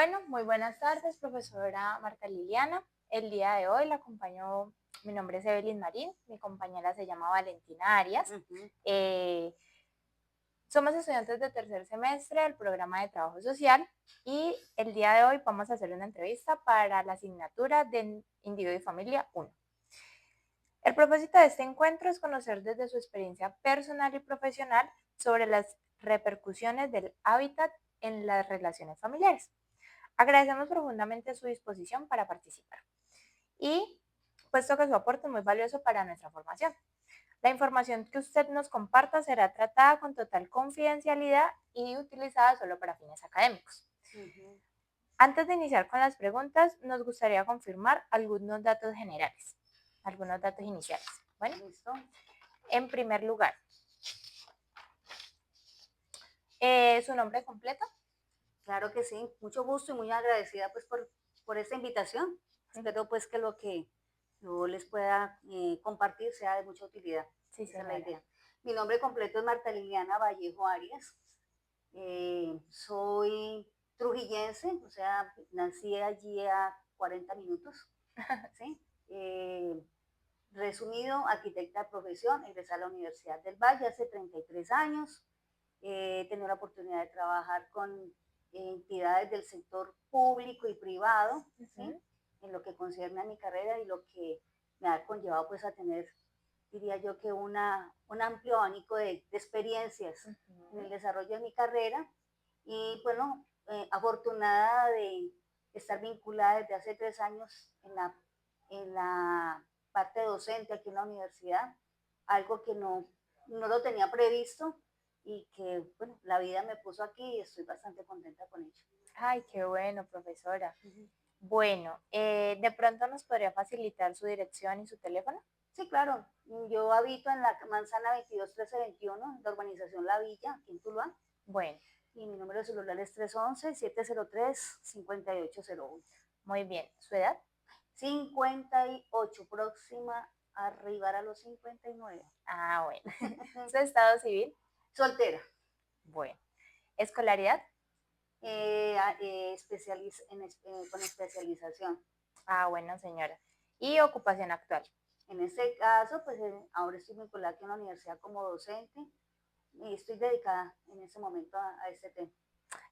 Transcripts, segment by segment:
Bueno, muy buenas tardes, profesora Marta Liliana. El día de hoy la acompañó, mi nombre es Evelyn Marín, mi compañera se llama Valentina Arias. Ujú. Eh, Somos estudiantes de tercer semestre del programa de trabajo social y el día de hoy vamos a hacer una entrevista para la asignatura de Individuo y Familia 1. El propósito de este encuentro es conocer desde su experiencia personal y profesional sobre las repercusiones del hábitat en las relaciones familiares. Agradecemos profundamente su disposición para participar y puesto que su aporte es muy valioso para nuestra formación. La información que usted nos comparta será tratada con total confidencialidad y utilizada solo para fines académicos. Ujú. Antes de iniciar con las preguntas, nos gustaría confirmar algunos datos generales, algunos datos iniciales. Bueno, ¿Listo? en primer lugar, su nombre completo. Claro que sí, mucho gusto y muy agradecida pues por esta invitación. Espero pues que lo que yo les pueda compartir sea de mucha utilidad. Sí, Esa es la señora. idea. Mi nombre completo es Marta Liliana Vallejo Arias. Soy trujillense, o sea, nací allí a 40 minutos, ¿sí? Resumido, arquitecta de profesión, egresé a la Universidad del Valle hace 33 años. He tenido la oportunidad de trabajar con entidades del sector público y privado, ¿sí? Ujú. En lo que concierne a mi carrera y lo que me ha conllevado pues a tener, diría yo que un amplio abanico de experiencias en Ujú. el desarrollo de mi carrera y bueno, afortunada de estar vinculada desde hace 3 años en la parte docente aquí en la universidad, algo que no lo tenía previsto y que, bueno, la vida me puso aquí y estoy bastante contenta con ello. Ay, qué bueno, profesora. Ujú. Bueno, ¿de pronto nos podría facilitar su dirección y su teléfono? Sí, claro, yo habito en la manzana 22 13 21, en la urbanización La Villa, aquí en Tuluá, Bueno, y mi número de celular es 311 703 5801. muy bien. ¿Su edad? 58, próxima a arribar a los 59. Ah, bueno. ¿Su estado civil? Soltera, Bueno. ¿Escolaridad? con especialización. Ah, bueno, señora. ¿Y ocupación actual? En este caso, pues ahora estoy vinculada aquí en la universidad como docente y estoy dedicada en este momento a este tema.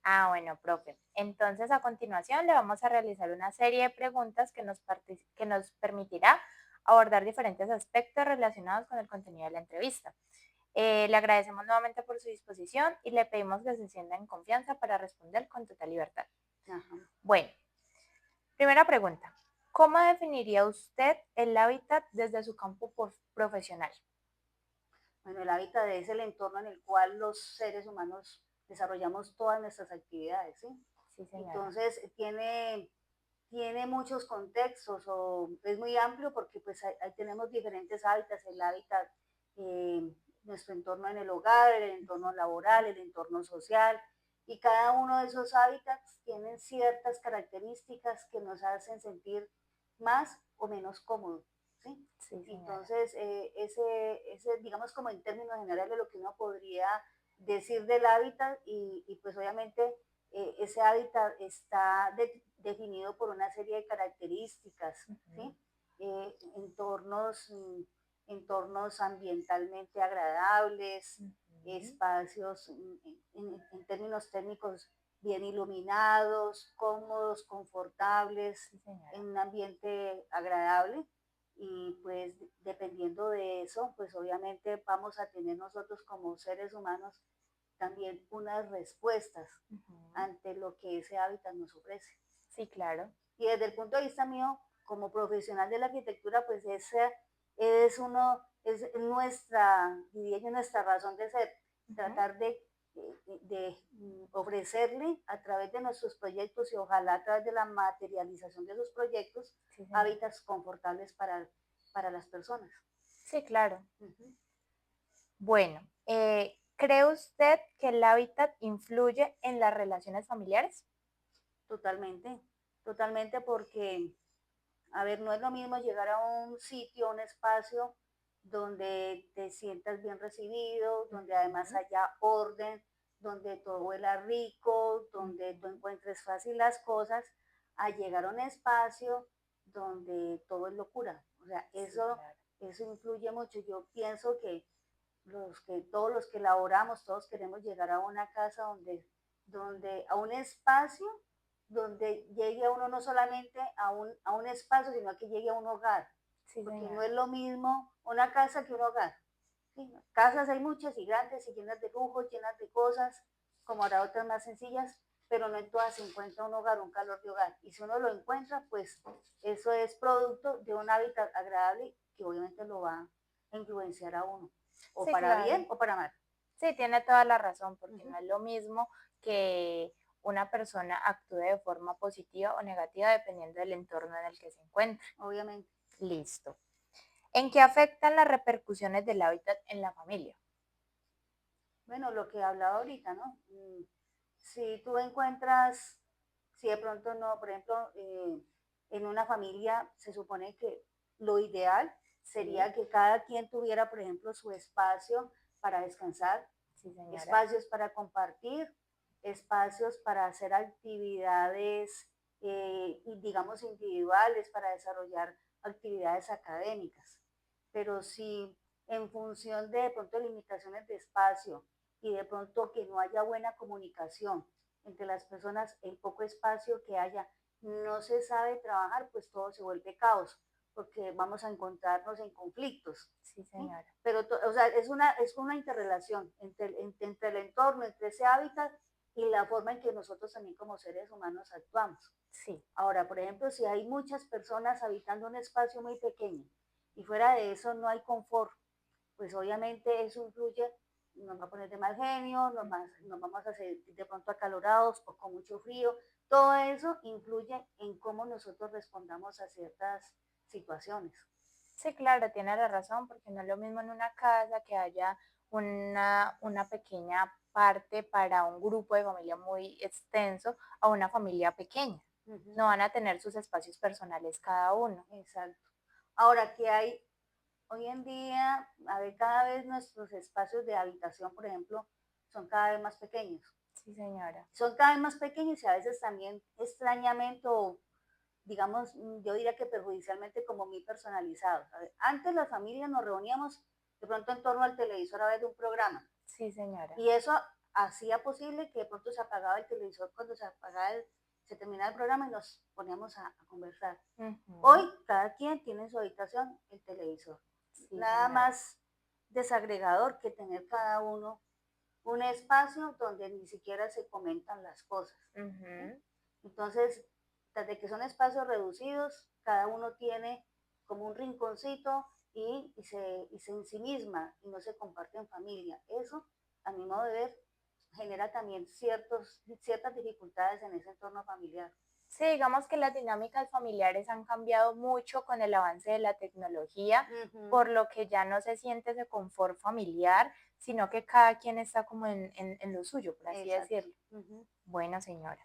Ah, bueno, profe. Entonces, a continuación le vamos a realizar una serie de preguntas que nos permitirá abordar diferentes aspectos relacionados con el contenido de la entrevista. Le agradecemos nuevamente por su disposición y le pedimos que se sienta en confianza para responder con total libertad. Ajá. Bueno, primera pregunta. ¿Cómo definiría usted el hábitat desde su campo profesional? Bueno, el hábitat es el entorno en el cual los seres humanos desarrollamos todas nuestras actividades, ¿sí? Sí, señora. Entonces, tiene muchos contextos o es muy amplio porque pues ahí tenemos diferentes hábitats, el hábitat, nuestro entorno en el hogar, el entorno laboral, el entorno social, y cada uno de esos hábitats tienen ciertas características que nos hacen sentir más o menos cómodos, ¿sí? Sí, señora. Entonces, digamos como en términos generales lo que uno podría decir del hábitat y pues obviamente ese hábitat está definido por una serie de características, Ujú. ¿sí? Entornos ambientalmente agradables, Ujú. espacios en términos técnicos bien iluminados, cómodos, confortables, Sí, señora. en un ambiente agradable. Y pues dependiendo de eso, pues obviamente vamos a tener nosotros como seres humanos también unas respuestas Ujú. ante lo que ese hábitat nos ofrece. Sí, claro. Y desde el punto de vista mío, como profesional de la arquitectura, pues esa es nuestra, diría yo, nuestra razón de ser, Ujú. tratar de ofrecerle a través de nuestros proyectos y ojalá a través de la materialización de esos proyectos, Sí, señora. hábitats confortables para las personas. Sí, claro. Ujú. Bueno, ¿cree usted que el hábitat influye en las relaciones familiares? Totalmente, totalmente porque a ver, no es lo mismo llegar a un sitio, a un espacio donde te sientas bien recibido, donde además Ujú. haya orden, donde todo huela rico, donde donde tú encuentres fácil las cosas, a llegar a un espacio donde todo es locura. O sea, Sí, claro. eso influye mucho. Yo pienso que todos los que laboramos, todos queremos llegar a una casa a un espacio donde llegue a uno no solamente a un espacio, sino que llegue a un hogar, Sí, porque no señora. es lo mismo una casa que un hogar. Sí, ¿no? Casas hay muchas y grandes y llenas de lujos, llenas de cosas, como habrá otras más sencillas, pero no en todas se encuentra un hogar, un calor de hogar. Y si uno lo encuentra, pues eso es producto de un hábitat agradable que obviamente lo va a influenciar a uno, o Sí, para claro. bien o para mal. Sí, tiene toda la razón, porque Ujú, no es lo mismo que una persona actúe de forma positiva o negativa dependiendo del entorno en el que se encuentre. obviamente. Listo. ¿En qué afectan las repercusiones del hábitat en la familia? Bueno, lo que hablaba ahorita, ¿no? Si tú encuentras, si de pronto no, por ejemplo, en una familia se supone que lo ideal Sí, sería que cada quien tuviera, por ejemplo, su espacio para descansar, sí, señora. espacios para compartir, espacios para hacer actividades, y digamos, individuales, para desarrollar actividades académicas. Pero si en función de pronto limitaciones de espacio y de pronto que no haya buena comunicación entre las personas, el poco espacio que haya, no se sabe trabajar, pues todo se vuelve caos, porque vamos a encontrarnos en conflictos. Sí, ¿Sí? señora. Pero, o sea, es una interrelación entre el entorno, entre ese hábitat y la forma en que nosotros también como seres humanos actuamos. Sí, Ahora, por ejemplo, si hay muchas personas habitando un espacio muy pequeño y fuera de eso no hay confort, pues obviamente eso influye, nos va a poner de mal genio, nos vamos a sentir de pronto acalorados o con mucho frío. Todo eso influye en cómo nosotros respondamos a ciertas situaciones. sí, claro, tiene la razón, porque no es lo mismo en una casa que haya una pequeña parte para un grupo de familia muy extenso a una familia pequeña. Ujú, No van a tener sus espacios personales cada uno. exacto. Ahora, que hay hoy en día, a ver, cada vez nuestros espacios de habitación, por ejemplo, son cada vez más pequeños. Sí, señora. Son cada vez más pequeños y a veces también extrañamente o digamos, yo diría que perjudicialmente como muy personalizados. A ver, antes las familias nos reuníamos de pronto en torno al televisor a ver un programa Sí, señora. y eso hacía posible que de pronto se apagaba el televisor cuando se terminaba el programa y nos poníamos a conversar. Hoy Ujú. cada quien tiene en su habitación el televisor. Sí, Nada señora. más desagregador que tener cada uno un espacio donde ni siquiera se comentan las cosas. ¿Sí? Ujú. Entonces, desde que son espacios reducidos, cada uno tiene como un rinconcito y se ensimisma y no se comparte en familia. Eso, a mi modo de ver, genera también ciertas dificultades en ese entorno familiar. Sí, digamos que las dinámicas familiares han cambiado mucho con el avance de la tecnología, Ujú, por lo que ya no se siente ese confort familiar, sino que cada quien está como en lo suyo, por así exacto. decirlo. Ujú. Bueno, señora.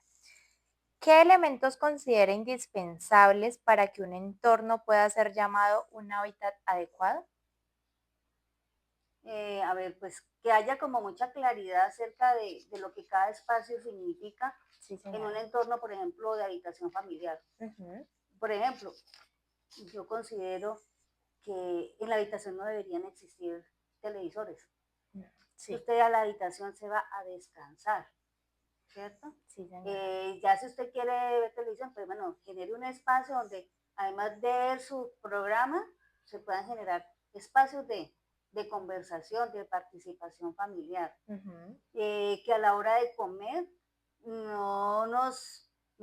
¿Qué elementos considera indispensables para que un entorno pueda ser llamado un hábitat adecuado? A ver, pues que haya como mucha claridad acerca de lo que cada espacio significa Sí, en un señora. entorno, por ejemplo, de habitación familiar. Ujú. Por ejemplo, yo considero que en la habitación no deberían existir televisores. Mm, Que sí, usted a la habitación se va a descansar, ¿cierto? sí, señora. Ya si usted quiere ver televisión, pues bueno, genere un espacio donde además de ver su programa, se puedan generar espacios de conversación, de participación familiar. Ujú. Que a la hora de comer no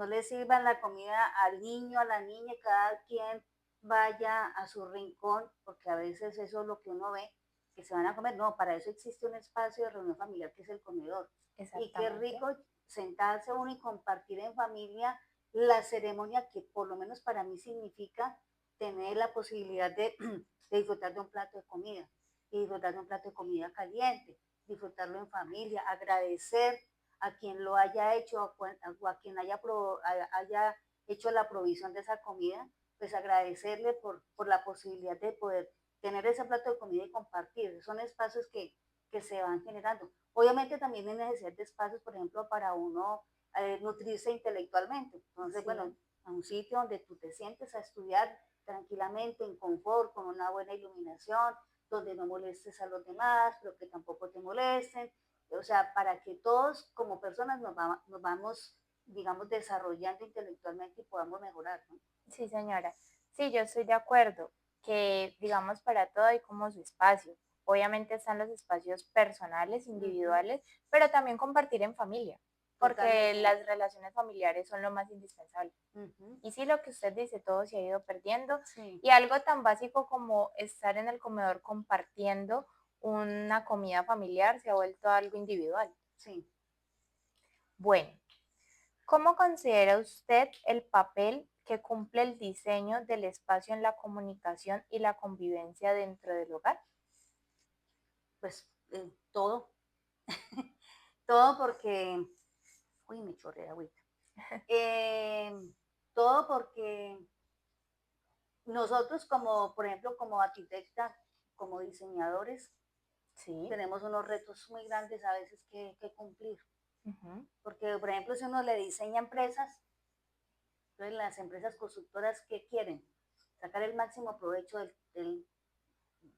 le sirvan la comida al niño, a la niña, cada quien vaya a su rincón, porque a veces eso es lo que uno ve, que se van a comer. No, para eso existe un espacio de reunión familiar que es el comedor. Y qué Exactamente. rico sentarse uno y compartir en familia la ceremonia que por lo menos para mí significa tener la posibilidad de disfrutar de un plato de comida y disfrutar de un plato de comida caliente, disfrutarlo en familia, agradecer a quien lo haya hecho o a quien haya hecho la provisión de esa comida, pues agradecerle por la posibilidad de poder tener ese plato de comida y compartir. Son espacios que se van generando. Obviamente también hay necesidad de espacios, por ejemplo, para uno nutrirse intelectualmente. Entonces, bueno, Sí, a un sitio donde tú te sientes a estudiar tranquilamente, en confort, con una buena iluminación, donde no molestes a los demás, pero que tampoco te molesten. O sea, para que todos como personas nos vamos, digamos, desarrollando intelectualmente y podamos mejorar, ¿no? sí, señora. Sí, yo estoy de acuerdo que, digamos, para todo hay como su espacio. Obviamente están los espacios personales, Ujú, individuales, pero también compartir en familia, porque totalmente. las relaciones familiares son lo más indispensable. Ujú, Y sí, lo que usted dice, todo se ha ido perdiendo. sí, Y algo tan básico como estar en el comedor compartiendo una comida familiar se ha vuelto algo individual. sí. Bueno, ¿cómo considera usted el papel que cumple el diseño del espacio en la comunicación y la convivencia dentro del hogar? Pues todo, todo porque, uy, me chorré de agüita. Eh, todo porque nosotros como, por ejemplo, como arquitecta, como diseñadores, Sí. tenemos unos retos muy grandes a veces que cumplir. Ujú. Porque, por ejemplo, si uno le diseña empresas, entonces las empresas constructoras, ¿qué quieren? Sacar el máximo provecho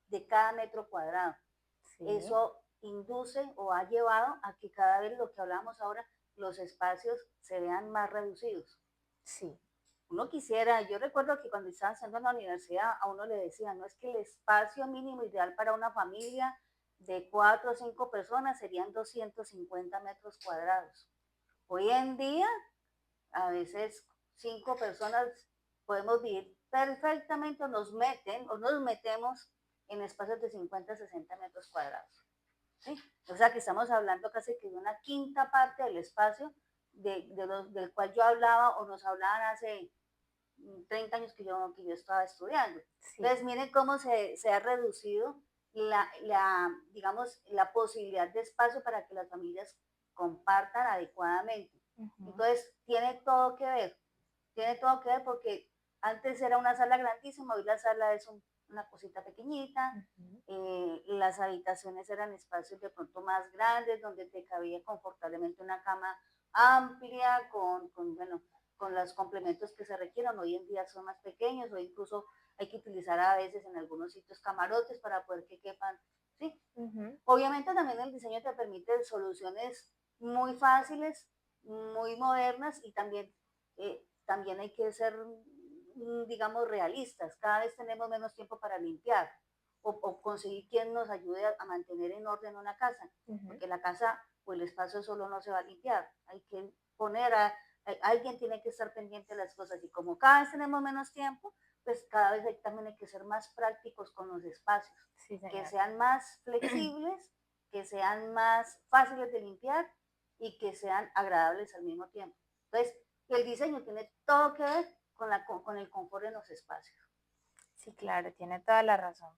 de cada metro cuadrado. Sí, Eso induce o ha llevado a que cada vez lo que hablamos ahora, los espacios se vean más reducidos. sí. Uno quisiera, yo recuerdo que cuando estaba haciendo en la universidad, a uno le decían, no es que el espacio mínimo ideal para una familia de 4 o 5 personas serían 250 metros cuadrados. Hoy en día, a veces 5 personas podemos vivir perfectamente, o nos meten o nos metemos en espacios de 50 60 metros cuadrados. ¿Sí? O sea que estamos hablando casi que de una quinta parte del espacio del cual yo hablaba o nos hablaban hace 30 años que yo estaba estudiando. Sí. Entonces, miren cómo se ha reducido digamos, la posibilidad de espacio para que las familias compartan adecuadamente. Ujú. Entonces, tiene todo que ver porque antes era una sala grandísima, hoy la sala es una cosita pequeñita, Ujú. las habitaciones eran espacios de pronto más grandes, donde te cabía confortablemente una cama amplia, bueno, con los complementos que se requieran. Hoy en día son más pequeños o incluso hay que utilizar a veces en algunos sitios camarotes para poder que quepan, ¿sí? Ujú. Obviamente también el diseño te permite soluciones muy fáciles, muy modernas y también hay que ser, digamos, realistas. Cada vez tenemos menos tiempo para limpiar o conseguir quien nos ayude a mantener en orden una casa, Ujú. porque la casa o el espacio solo no se va a limpiar. Hay que alguien tiene que estar pendiente de las cosas y como cada vez tenemos menos tiempo, pues cada vez también hay que ser más prácticos con los espacios, Sí, que señora. sean más flexibles, que sean más fáciles de limpiar y que sean agradables al mismo tiempo. Entonces, el diseño tiene todo que ver con el confort en los espacios. Sí, claro, tiene toda la razón.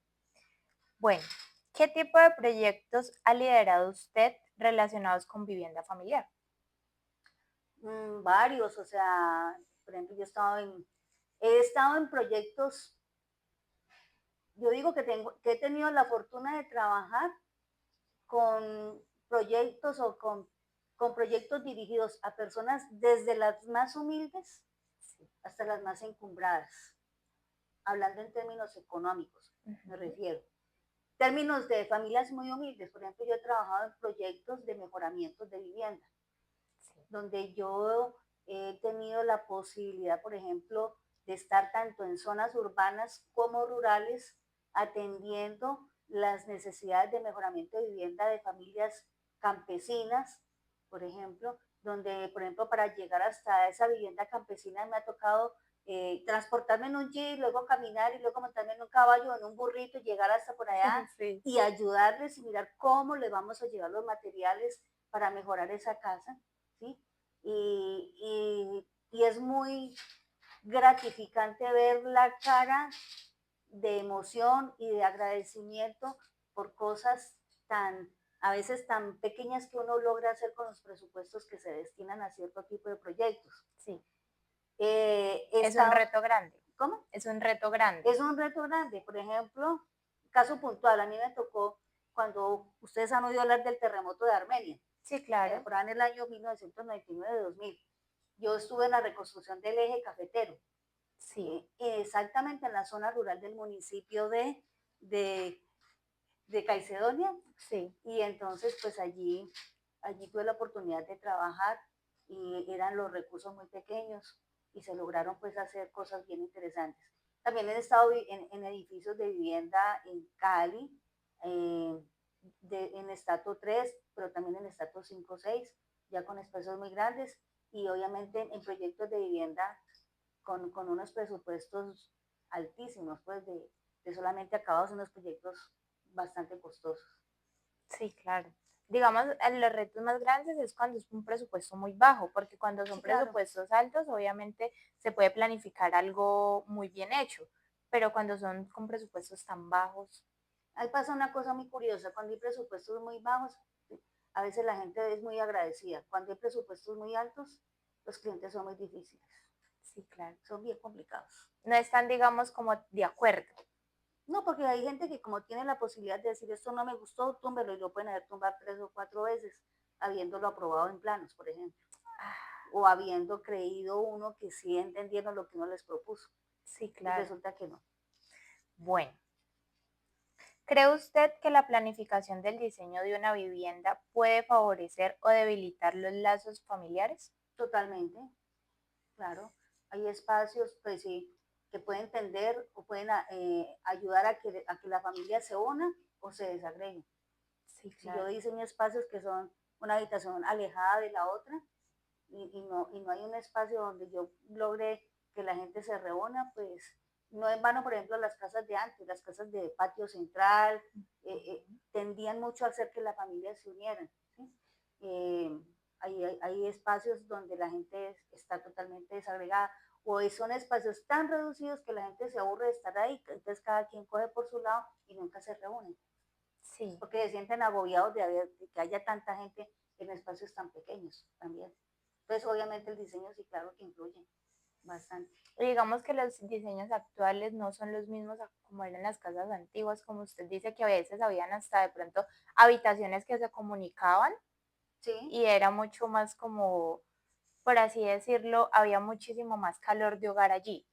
Bueno, ¿qué tipo de proyectos ha liderado usted relacionados con vivienda familiar? Varios, o sea, por ejemplo, he estado en proyectos, yo digo que he tenido la fortuna de trabajar con proyectos con proyectos dirigidos a personas desde las más humildes Sí. hasta las más encumbradas, hablando en términos económicos, me Ujú. refiero. Términos de familias muy humildes, por ejemplo, yo he trabajado en proyectos de mejoramientos de vivienda, Sí. donde yo he tenido la posibilidad, por ejemplo, de estar tanto en zonas urbanas como rurales, atendiendo las necesidades de mejoramiento de vivienda de familias campesinas, por ejemplo, donde, por ejemplo, para llegar hasta esa vivienda campesina me ha tocado transportarme en un jeep, luego caminar y luego montarme en un caballo o en un burrito y llegar hasta por allá Sí. y ayudarles y mirar cómo le vamos a llevar los materiales para mejorar esa casa, ¿sí? Y es muy gratificante ver la cara de emoción y de agradecimiento por cosas a veces tan pequeñas que uno logra hacer con los presupuestos que se destinan a cierto tipo de proyectos. Sí. He Es un estado, reto grande. ¿cómo? Es un reto grande. Es un reto grande. Por ejemplo, caso puntual, a mí me tocó cuando ustedes han oído hablar del terremoto de Armenia. Sí, claro. por ahí en el año 1999-2000. Yo estuve en la reconstrucción del eje cafetero, Sí, exactamente en la zona rural del municipio de, de Caicedonia, sí, y entonces pues allí tuve la oportunidad de trabajar y eran los recursos muy pequeños y se lograron pues hacer cosas bien interesantes. También he estado en edificios de vivienda en Cali, eh, en estrato 3, pero también en estrato 5 6, ya con espacios muy grandes y obviamente en proyectos de vivienda con unos presupuestos altísimos, pues de solamente acabados unos proyectos bastante costosos. sí, claro. Digamos, los retos más grandes es cuando es un presupuesto muy bajo, porque cuando son Sí, claro. presupuestos altos, obviamente se puede planificar algo muy bien hecho, pero cuando son con presupuestos tan bajos, Ahí pasa una cosa muy curiosa, cuando hay presupuestos muy bajos, a veces la gente es muy agradecida. Cuando hay presupuestos muy altos, los clientes son muy difíciles, sí, claro. son bien complicados. No están, digamos, como de acuerdo. No, porque hay gente que como tiene la posibilidad de decir esto no me gustó, túmbelo y lo pueden haber tumbado 3 o 4 veces, habiéndolo aprobado en planos, por ejemplo, Ah, o habiendo creído uno que sí entendieron lo que uno les propuso sí, y claro. resulta que no. Bueno, ¿cree usted que la planificación del diseño de una vivienda puede favorecer o debilitar los lazos familiares? Totalmente, claro. Hay espacios, pues sí, que pueden tender o pueden ayudar a que la familia se una o se desagregue. Sí, Si yo claro. diseño espacios que son una habitación alejada de la otra y no hay un espacio donde yo logre que la gente se reúna, pues no en vano, por ejemplo, las casas de antes, las casas de patio central, tendían mucho a hacer que la familia se uniera. ¿Sí? Eh, hay espacios donde la gente está totalmente desagregada o son espacios tan reducidos que la gente se aburre de estar ahí, entonces cada quien coge por su lado y nunca se reúnen Sí. porque se sienten agobiados de que haya tanta gente en espacios tan pequeños también. Entonces, obviamente el diseño sí, claro que influye bastante. Y digamos que los diseños actuales no son los mismos como eran las casas antiguas, como usted dice que a veces habían hasta de pronto habitaciones que se comunicaban Sí, y era mucho más como, por así decirlo, había muchísimo más calor de hogar allí,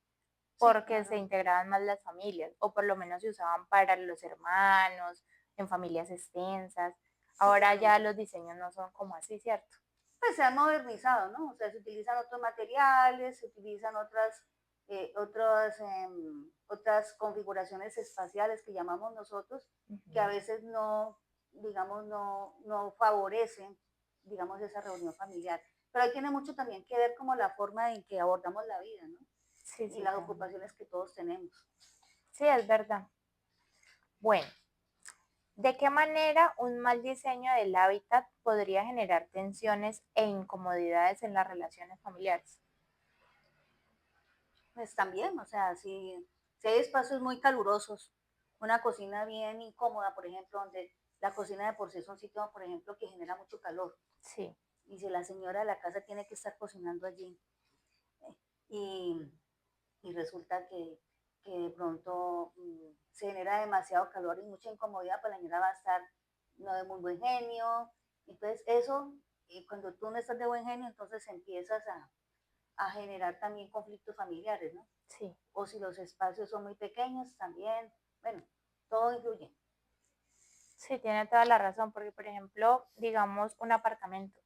sí, porque se claro. integraban más las familias, o por lo menos se usaban para los hermanos, en familias extensas. Sí, Ahora claro. ya los diseños no son como así, ¿cierto? Pues se han modernizado, ¿no? O sea, se utilizan otros materiales, se utilizan otras configuraciones espaciales que llamamos nosotros, que a Ujú. veces no, digamos, no favorecen, digamos, esa reunión familiar. Pero ahí tiene mucho también que ver como la forma en que abordamos la vida, ¿no? Sí, Y sí, las también. ocupaciones que todos tenemos. Sí, es verdad. Bueno, ¿de qué manera un mal diseño del hábitat podría generar tensiones e incomodidades en las relaciones familiares? Pues también, o sea, si hay espacios muy calurosos, una cocina bien incómoda, por ejemplo, donde la cocina de por sí es un sitio, por ejemplo, que genera mucho calor, Sí, y si la señora de la casa tiene que estar cocinando allí y, y resulta que de pronto se genera demasiado calor y mucha incomodidad, pues la señora va a estar no de muy buen genio. Entonces eso, cuando tú no estás de buen genio, entonces empiezas a generar también conflictos familiares, ¿no? sí, O si los espacios son muy pequeños también, bueno, todo influye. sí, tiene toda la razón, porque por ejemplo, digamos un apartamento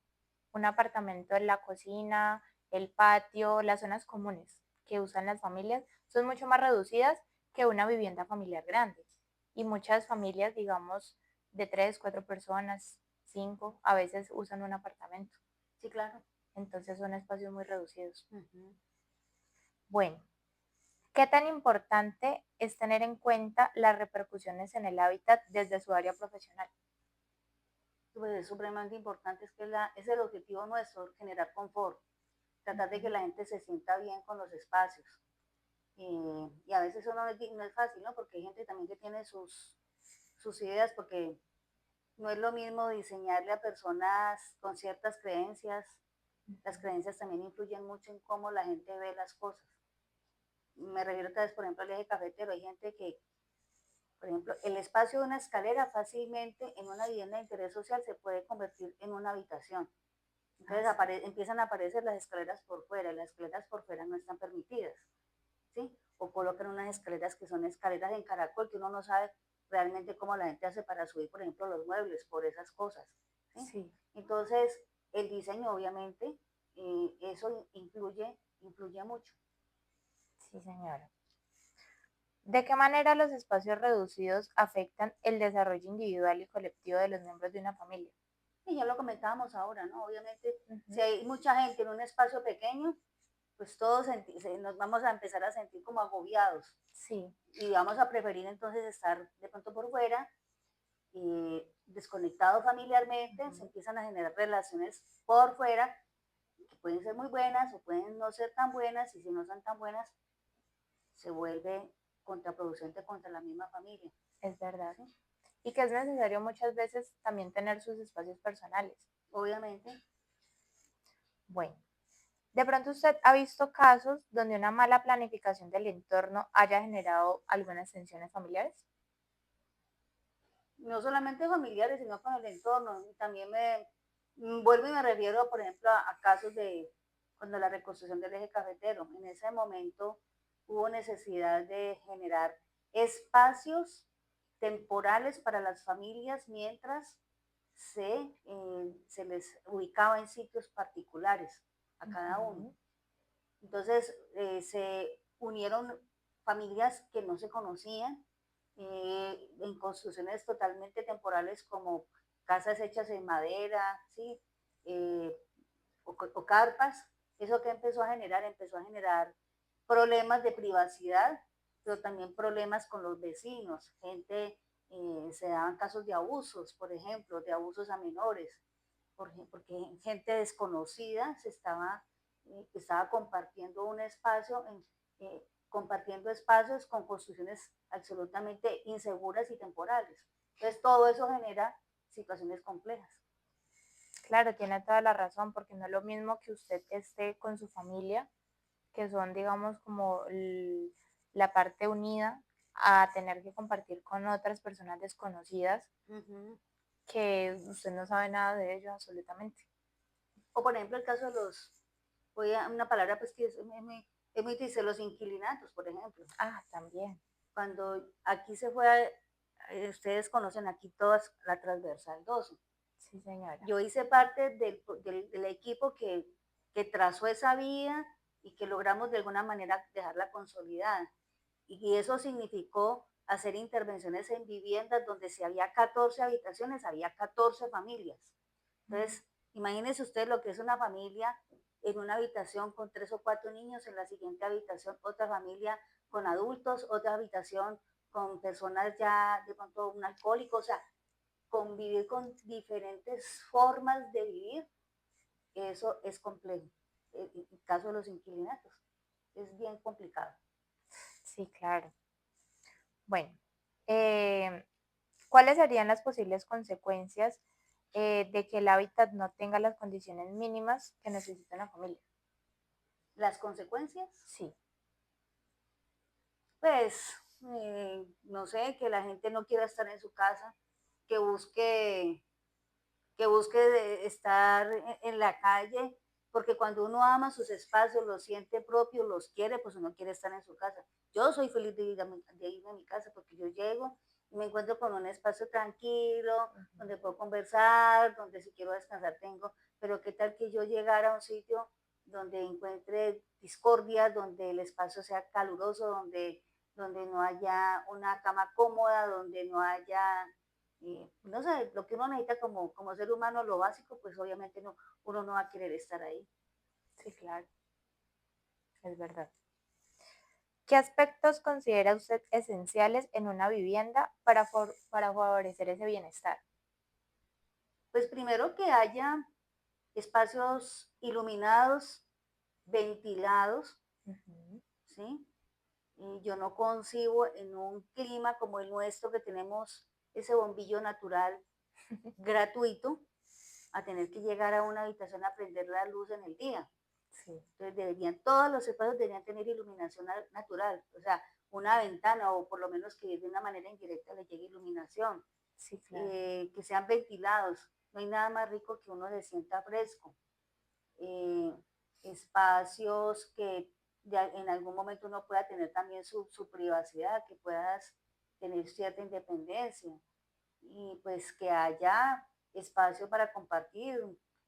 en la cocina, el patio, las zonas comunes que usan las familias son mucho más reducidas que una vivienda familiar grande. Y muchas familias, digamos, de tres, cuatro personas, cinco, a veces usan un apartamento. Sí, claro. Entonces son espacios muy reducidos. Uh -huh. Bueno, ¿qué tan importante es tener en cuenta las repercusiones en el hábitat desde su área profesional? Pues es supremamente importante, es que es el objetivo nuestro, generar confort, Uh tratar de que -huh. la gente se sienta bien con los espacios. Y a veces eso no es fácil, ¿no? Porque hay gente también que tiene sus ideas, porque no es lo mismo diseñarle a personas con ciertas creencias. Las creencias también influyen mucho en cómo la gente ve las cosas. Me refiero otra vez, por ejemplo, al eje cafetero. Hay gente que Por ejemplo, el espacio de una escalera fácilmente en una vivienda de interés social se puede convertir en una habitación. Ah, Entonces sí. empiezan a aparecer las escaleras por fuera, y las escaleras por fuera no están permitidas, ¿sí? O colocan unas escaleras que son escaleras en caracol, que uno no sabe realmente cómo la gente hace para subir, por ejemplo, los muebles, por esas cosas, ¿sí? Sí, Entonces, el diseño, obviamente, eso influye mucho. sí, señora. ¿De qué manera los espacios reducidos afectan el desarrollo individual y colectivo de los miembros de una familia? Y ya lo comentábamos ahora, ¿no? Obviamente, si Ujú. hay mucha gente en un espacio pequeño, pues todos nos vamos a empezar a sentir como agobiados Sí, y vamos a preferir entonces estar de pronto por fuera, desconectados familiarmente, se ujú, empiezan a generar relaciones por fuera que pueden ser muy buenas o pueden no ser tan buenas y si no son tan buenas, se vuelve contraproducente contra la misma familia. es verdad. ¿Sí? Y que es necesario muchas veces también tener sus espacios personales. Obviamente, Bueno, de pronto usted ha visto casos donde una mala planificación del entorno haya generado algunas tensiones familiares. no solamente familiares, sino con el entorno. También vuelvo y me refiero, por ejemplo, a casos de cuando la reconstrucción del eje cafetero. En ese momento hubo necesidad de generar espacios temporales para las familias mientras se les ubicaba en sitios particulares a cada uno. Ujú, Entonces se unieron familias que no se conocían en construcciones totalmente temporales como casas hechas en madera, ¿sí? Eh, o carpas. ¿Eso que empezó a generar? Empezó a generar problemas de privacidad, pero también problemas con los vecinos. Se daban casos de abusos, por ejemplo, de abusos a menores, porque gente desconocida estaba compartiendo un espacio, compartiendo espacios con construcciones absolutamente inseguras y temporales. Entonces, todo eso genera situaciones complejas. claro, tiene toda la razón, porque no es lo mismo que usted esté con su familia, que son, digamos, como la parte unida, a tener que compartir con otras personas desconocidas Uh -huh. que usted no sabe nada de ellos absolutamente. O por ejemplo, el caso de voy a una palabra pues que es muy triste, los inquilinatos, por ejemplo. Ah, también. Cuando aquí se fue, ustedes conocen aquí todas la transversal 12. Sí, señora. Yo hice parte del equipo que trazó esa vía y que logramos de alguna manera dejarla consolidada. Y eso significó hacer intervenciones en viviendas donde si había 14 habitaciones, había 14 familias. Mm. Entonces, imagínense ustedes lo que es una familia en una habitación con 3 o 4 niños, en la siguiente habitación otra familia con adultos, otra habitación con personas ya de pronto un alcohólico, o sea, convivir con diferentes formas de vivir, eso es complejo. El caso de los inquilinatos es bien complicado. Sí, claro. Bueno, eh, ¿cuáles serían las posibles consecuencias de que el hábitat no tenga las condiciones mínimas que necesita una familia? Las consecuencias, Sí. pues, no sé, que la gente no quiera estar en su casa, que busque estar en la calle, porque cuando uno ama sus espacios, los siente propios, los quiere, pues uno quiere estar en su casa. Yo soy feliz de irme a mi casa porque yo llego y me encuentro con un espacio tranquilo, donde puedo conversar, donde si quiero descansar tengo, pero qué tal que yo llegara a un sitio donde encuentre discordia, donde el espacio sea caluroso, donde no haya una cama cómoda, donde no haya no sé, lo que uno necesita como ser humano, lo básico, pues obviamente uno no va a querer estar ahí. Sí, claro, es verdad. ¿Qué aspectos considera usted esenciales en una vivienda para favorecer ese bienestar? Pues primero que haya espacios iluminados, ventilados, Ujú. ¿sí? Y yo no concibo en un clima como el nuestro que tenemos ese bombillo natural gratuito a tener que llegar a una habitación a prender la luz en el día. Sí. Entonces todos los espacios deberían tener iluminación natural, o sea, una ventana o por lo menos que de una manera indirecta le llegue iluminación, Sí, claro. que sean ventilados. No hay nada más rico que uno se sienta fresco. eh, Espacios que en algún momento uno pueda tener también su privacidad, que puedas tener cierta independencia y pues que haya espacio para compartir.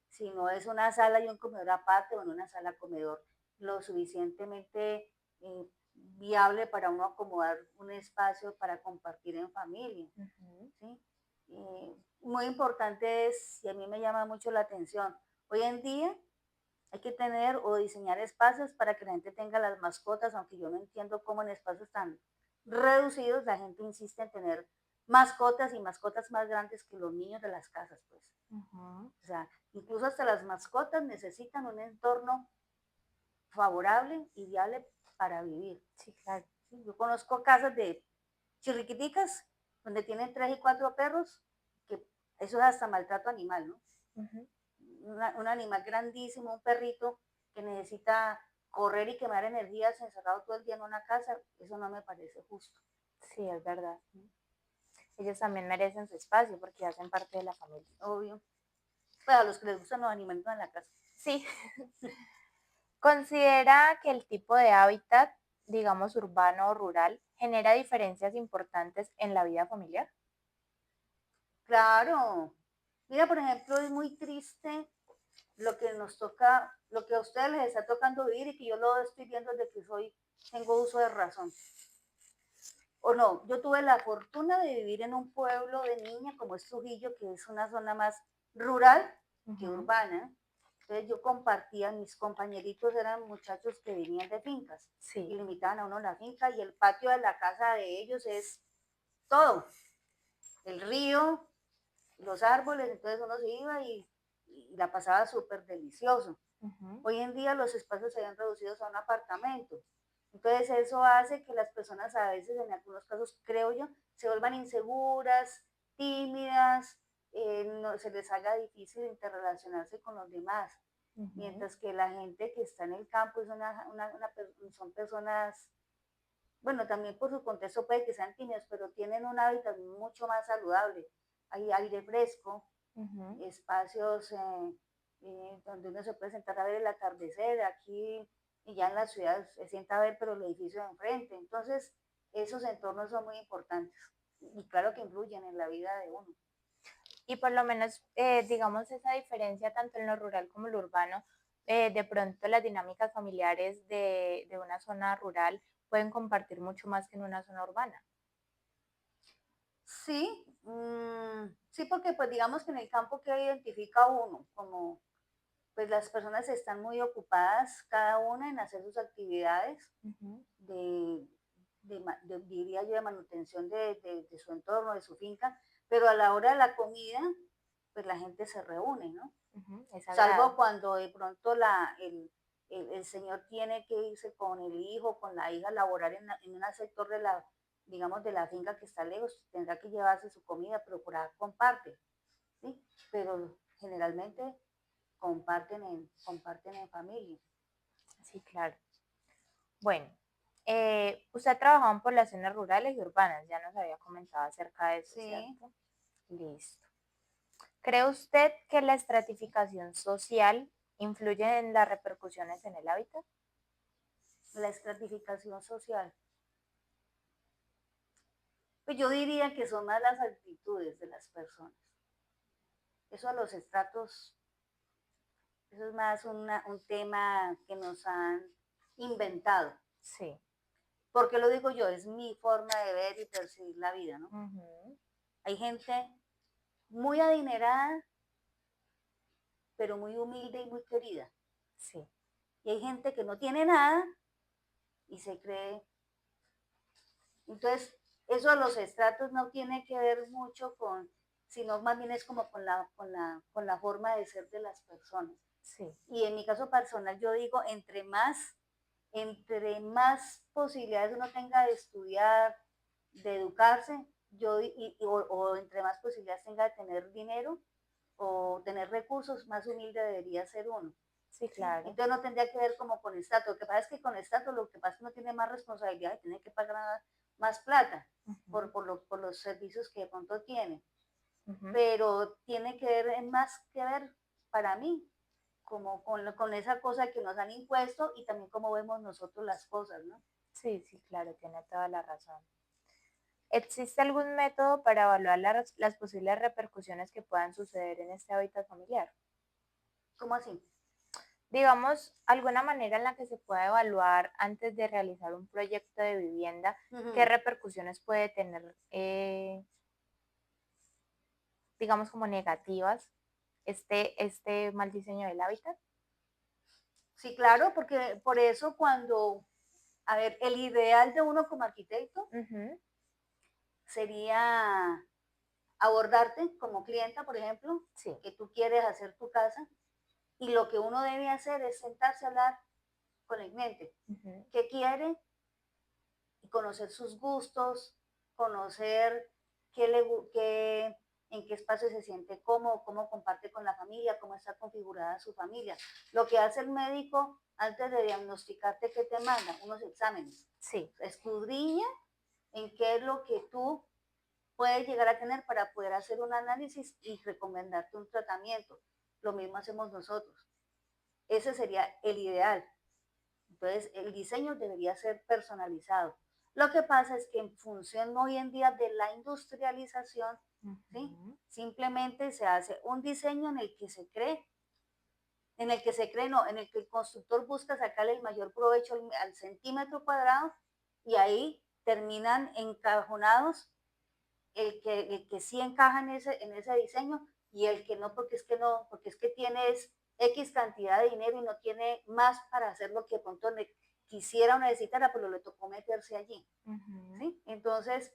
Si no es una sala y un comedor aparte, o en una sala comedor lo suficientemente viable para uno acomodar un espacio para compartir en familia. Ujú. ¿Sí? Muy importante es, y a mí me llama mucho la atención, hoy en día hay que tener o diseñar espacios para que la gente tenga las mascotas, aunque yo no entiendo cómo en espacios tan reducidos la gente insiste en tener mascotas y mascotas más grandes que los niños de las casas, pues. Ujú. O sea, incluso hasta las mascotas necesitan un entorno favorable y viable para vivir. Sí, claro. ¿Sí? Yo conozco casas de chirriquiticas donde tienen 3 y 4 perros, que eso es hasta maltrato animal, ¿no? Ujú. Un animal grandísimo, un perrito que necesita correr y quemar energías encerrado todo el día en una casa, eso no me parece justo, Sí, es verdad. Ellos también merecen su espacio porque hacen parte de la familia. obvio. Pues a los que les gustan los animalitos en la casa. Sí. ¿Considera que el tipo de hábitat, digamos urbano o rural, genera diferencias importantes en la vida familiar? Claro. Mira, por ejemplo, es muy triste lo que nos toca, lo que a ustedes les está tocando vivir y que yo lo estoy viendo desde que tengo uso de razón. O no, yo tuve la fortuna de vivir en un pueblo de niña como es Trujillo, que es una zona más rural que Ujú. urbana. Entonces yo compartía, mis compañeritos eran muchachos que venían de fincas y Sí. le invitaban a uno a la finca y el patio de la casa de ellos es todo, el río, los árboles, entonces uno se iba y la pasaba súper delicioso. Ujú. Hoy en día los espacios se ven reducidos a un apartamento. Entonces eso hace que las personas a veces, en algunos casos, creo yo, se vuelvan inseguras, tímidas, no, se les haga difícil interrelacionarse con los demás. Ujú. Mientras que la gente que está en el campo es son personas, bueno, también por su contexto puede que sean tímidos, pero tienen un hábitat mucho más saludable. Hay aire fresco, Ujú. espacios donde uno se puede sentar a ver el atardecer, aquí y ya en la ciudad se sienta a ver, pero el edificio de enfrente. Entonces, esos entornos son muy importantes y claro que influyen en la vida de uno. Y por lo menos, digamos, esa diferencia tanto en lo rural como en lo urbano, de pronto las dinámicas familiares de una zona rural pueden compartir mucho más que en una zona urbana. Sí, sí, porque pues digamos que en el campo que identifica uno, como pues las personas están muy ocupadas cada una en hacer sus actividades Ujú. de, diría yo, de manutención de su entorno, de su finca, pero a la hora de la comida, pues la gente se reúne, ¿no? Ujú. Es Salvo sagrado. cuando de pronto el señor tiene que irse con el hijo, con la hija a laborar en un sector de la, digamos, de la finca que está lejos, tendrá que llevarse su comida, pero por ahí comparte, ¿sí? Pero generalmente comparten en familia. Sí, claro. Bueno, usted ha trabajado en poblaciones rurales y urbanas, ya nos había comentado acerca de eso, Sí, ¿cierto? Listo. ¿Cree usted que la estratificación social influye en las repercusiones en el hábitat? la estratificación social. Pues yo diría que son más las actitudes de las personas. Eso a los estratos, eso es más un tema que nos han inventado. Sí. ¿Por qué lo digo yo? Es mi forma de ver y percibir la vida, ¿no? Ujú. Hay gente muy adinerada, pero muy humilde y muy querida. Sí. Y hay gente que no tiene nada y se cree. Entonces, eso a los estratos no tiene que ver mucho con, sino más bien es como con la forma de ser de las personas. Sí. Y en mi caso personal, yo digo, entre más posibilidades uno tenga de estudiar, de educarse, o entre más posibilidades tenga de tener dinero o tener recursos, más humilde debería ser uno. Sí, ¿sí? claro. Entonces no tendría que ver como con estatus. Lo que pasa es que con estatus lo que pasa es que uno tiene más responsabilidad y tiene que pagar más plata Ujú, por los servicios que de pronto tiene. ujú. Pero tiene que ver, es más que ver para mí, como con esa cosa que nos han impuesto y también cómo vemos nosotros las cosas, ¿no? Sí, sí, claro, tiene toda la razón. ¿Existe algún método para evaluar las posibles repercusiones que puedan suceder en este hábitat familiar? ¿Cómo así? Digamos, alguna manera en la que se pueda evaluar antes de realizar un proyecto de vivienda, qué Ujú. repercusiones puede tener, digamos, como negativas este mal diseño del hábitat. Sí, claro, porque por eso cuando, a ver, el ideal de uno como arquitecto Ujú, sería abordarte como clienta, por ejemplo, sí, que tú quieres hacer tu casa y lo que uno debe hacer es sentarse a hablar con el cliente. ujú, ¿Qué quiere? Y conocer sus gustos, conocer en qué espacio se siente cómodo, cómo comparte con la familia, cómo está configurada su familia. Lo que hace el médico antes de diagnosticarte que te manda, unos exámenes. sí, Escudriña en qué es lo que tú puedes llegar a tener para poder hacer un análisis y recomendarte un tratamiento. Lo mismo hacemos nosotros. Ese sería el ideal. Entonces, el diseño debería ser personalizado. Lo que pasa es que en función hoy en día de la industrialización, ¿sí? ujú, Simplemente se hace un diseño en el que se cree, en el que se cree, no, en el que el constructor busca sacarle el mayor provecho al centímetro cuadrado y ahí terminan encajonados el que sí encaja en ese diseño y el que no, porque es que no, porque es que tienes X cantidad de dinero y no tiene más para hacer lo que de pronto quisiera o necesitara, pero le tocó meterse allí. ujú, ¿Sí? Entonces,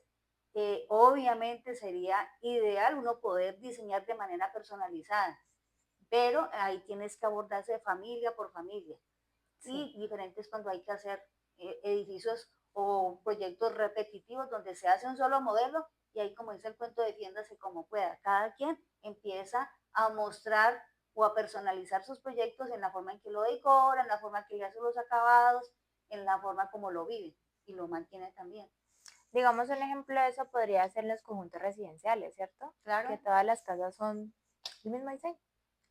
obviamente sería ideal uno poder diseñar de manera personalizada, pero ahí tienes que abordarse de familia por familia sí, y diferentes cuando hay que hacer edificios o proyectos repetitivos donde se hace un solo modelo y ahí como dice el cuento, defiéndase como pueda. Cada quien empieza a mostrar o a personalizar sus proyectos en la forma en que lo decora, en la forma en que le hace los acabados, en la forma como lo vive y lo mantiene también. digamos, un ejemplo de eso podría ser los conjuntos residenciales, ¿cierto? Que Claro, todas las casas son el mismo diseño.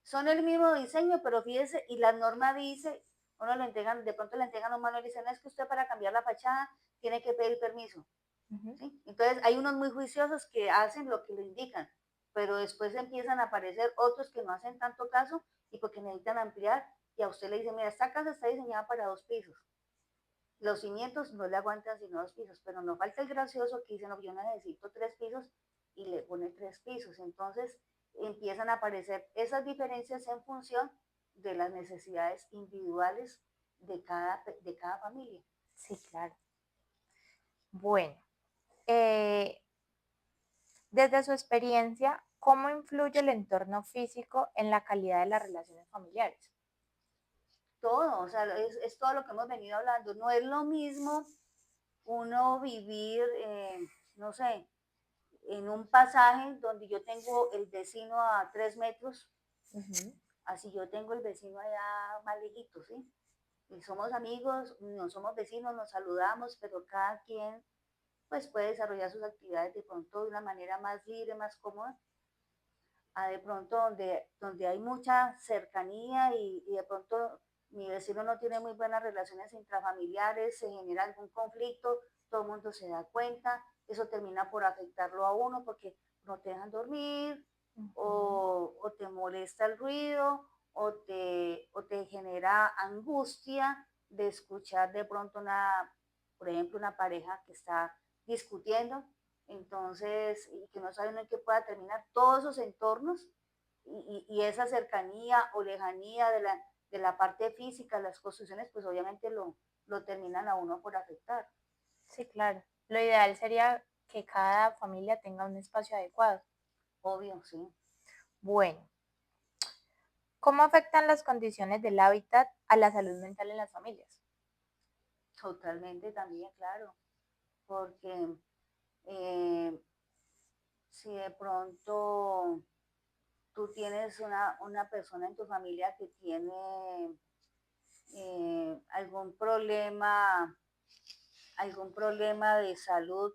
son el mismo diseño, pero fíjese, y la norma dice, uno le entregan, de pronto le entregan un manual y dicen, es que usted para cambiar la fachada tiene que pedir permiso. Ujú, ¿Sí? Entonces hay unos muy juiciosos que hacen lo que le indican, pero después empiezan a aparecer otros que no hacen tanto caso y porque necesitan ampliar y a usted le dicen, mira, esta casa está diseñada para 2 pisos. Los cimientos no le aguantan sino 2 pisos, pero no falta el gracioso que dice, no, yo necesito 3 pisos y le pone 3 pisos. Entonces empiezan a aparecer esas diferencias en función de las necesidades individuales de cada familia. sí, claro. Bueno, eh, desde su experiencia, ¿cómo influye el entorno físico en la calidad de las relaciones familiares? Todo, o sea, es todo lo que hemos venido hablando. No es lo mismo uno vivir, no sé, en un pasaje donde yo tengo el vecino a 3 metros, Ujú, así yo tengo el vecino allá más lejito, ¿sí? Y somos amigos, no somos vecinos, nos saludamos, pero cada quien pues puede desarrollar sus actividades de pronto de una manera más libre, más cómoda, a de pronto donde hay mucha cercanía y de pronto mi vecino no tiene muy buenas relaciones intrafamiliares, se genera algún conflicto, todo el mundo se da cuenta, eso termina por afectarlo a uno porque no te dejan dormir ujú. o te molesta el ruido o te genera angustia de escuchar de pronto por ejemplo, una pareja que está discutiendo entonces, y que no saben en qué pueda terminar, todos esos entornos y esa cercanía o lejanía de la parte física, las construcciones, pues obviamente lo terminan a uno por afectar. Sí, claro. Lo ideal sería que cada familia tenga un espacio adecuado. Obvio, sí, Bueno, ¿cómo afectan las condiciones del hábitat a la salud mental en las familias? totalmente también, claro, porque si de pronto tú tienes una persona en tu familia que tiene algún problema de salud.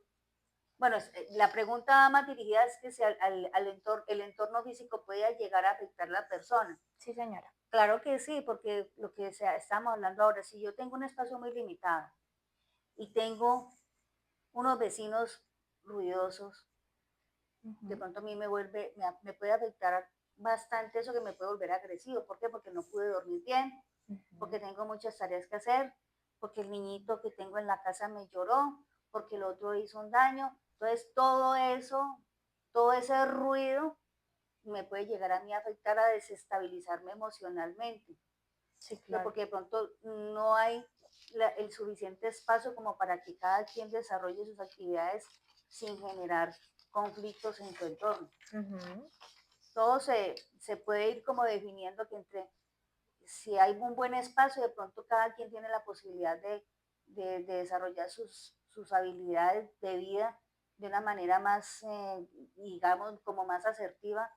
Bueno, la pregunta va más dirigida es que si el entorno físico puede llegar a afectar a la persona. Sí, señora. Claro que sí, porque lo que estamos hablando ahora, si yo tengo un espacio muy limitado y tengo unos vecinos ruidosos, de Ujú, pronto a mí me puede afectar bastante eso, que me puede volver agresivo. ¿Por qué? Porque no pude dormir bien, porque ujú. tengo muchas tareas que hacer, porque el niñito que tengo en la casa me lloró, porque el otro hizo un daño. Entonces, todo eso, todo ese ruido me puede llegar a mí a afectar, a desestabilizarme emocionalmente. Sí, Pero claro. porque de pronto no hay el suficiente espacio como para que cada quien desarrolle sus actividades sin generar conflictos en tu entorno. Ujú. Todo se puede ir como definiendo que entre si hay un buen espacio, de pronto cada quien tiene la posibilidad de desarrollar sus habilidades de vida de una manera más, digamos, como más asertiva,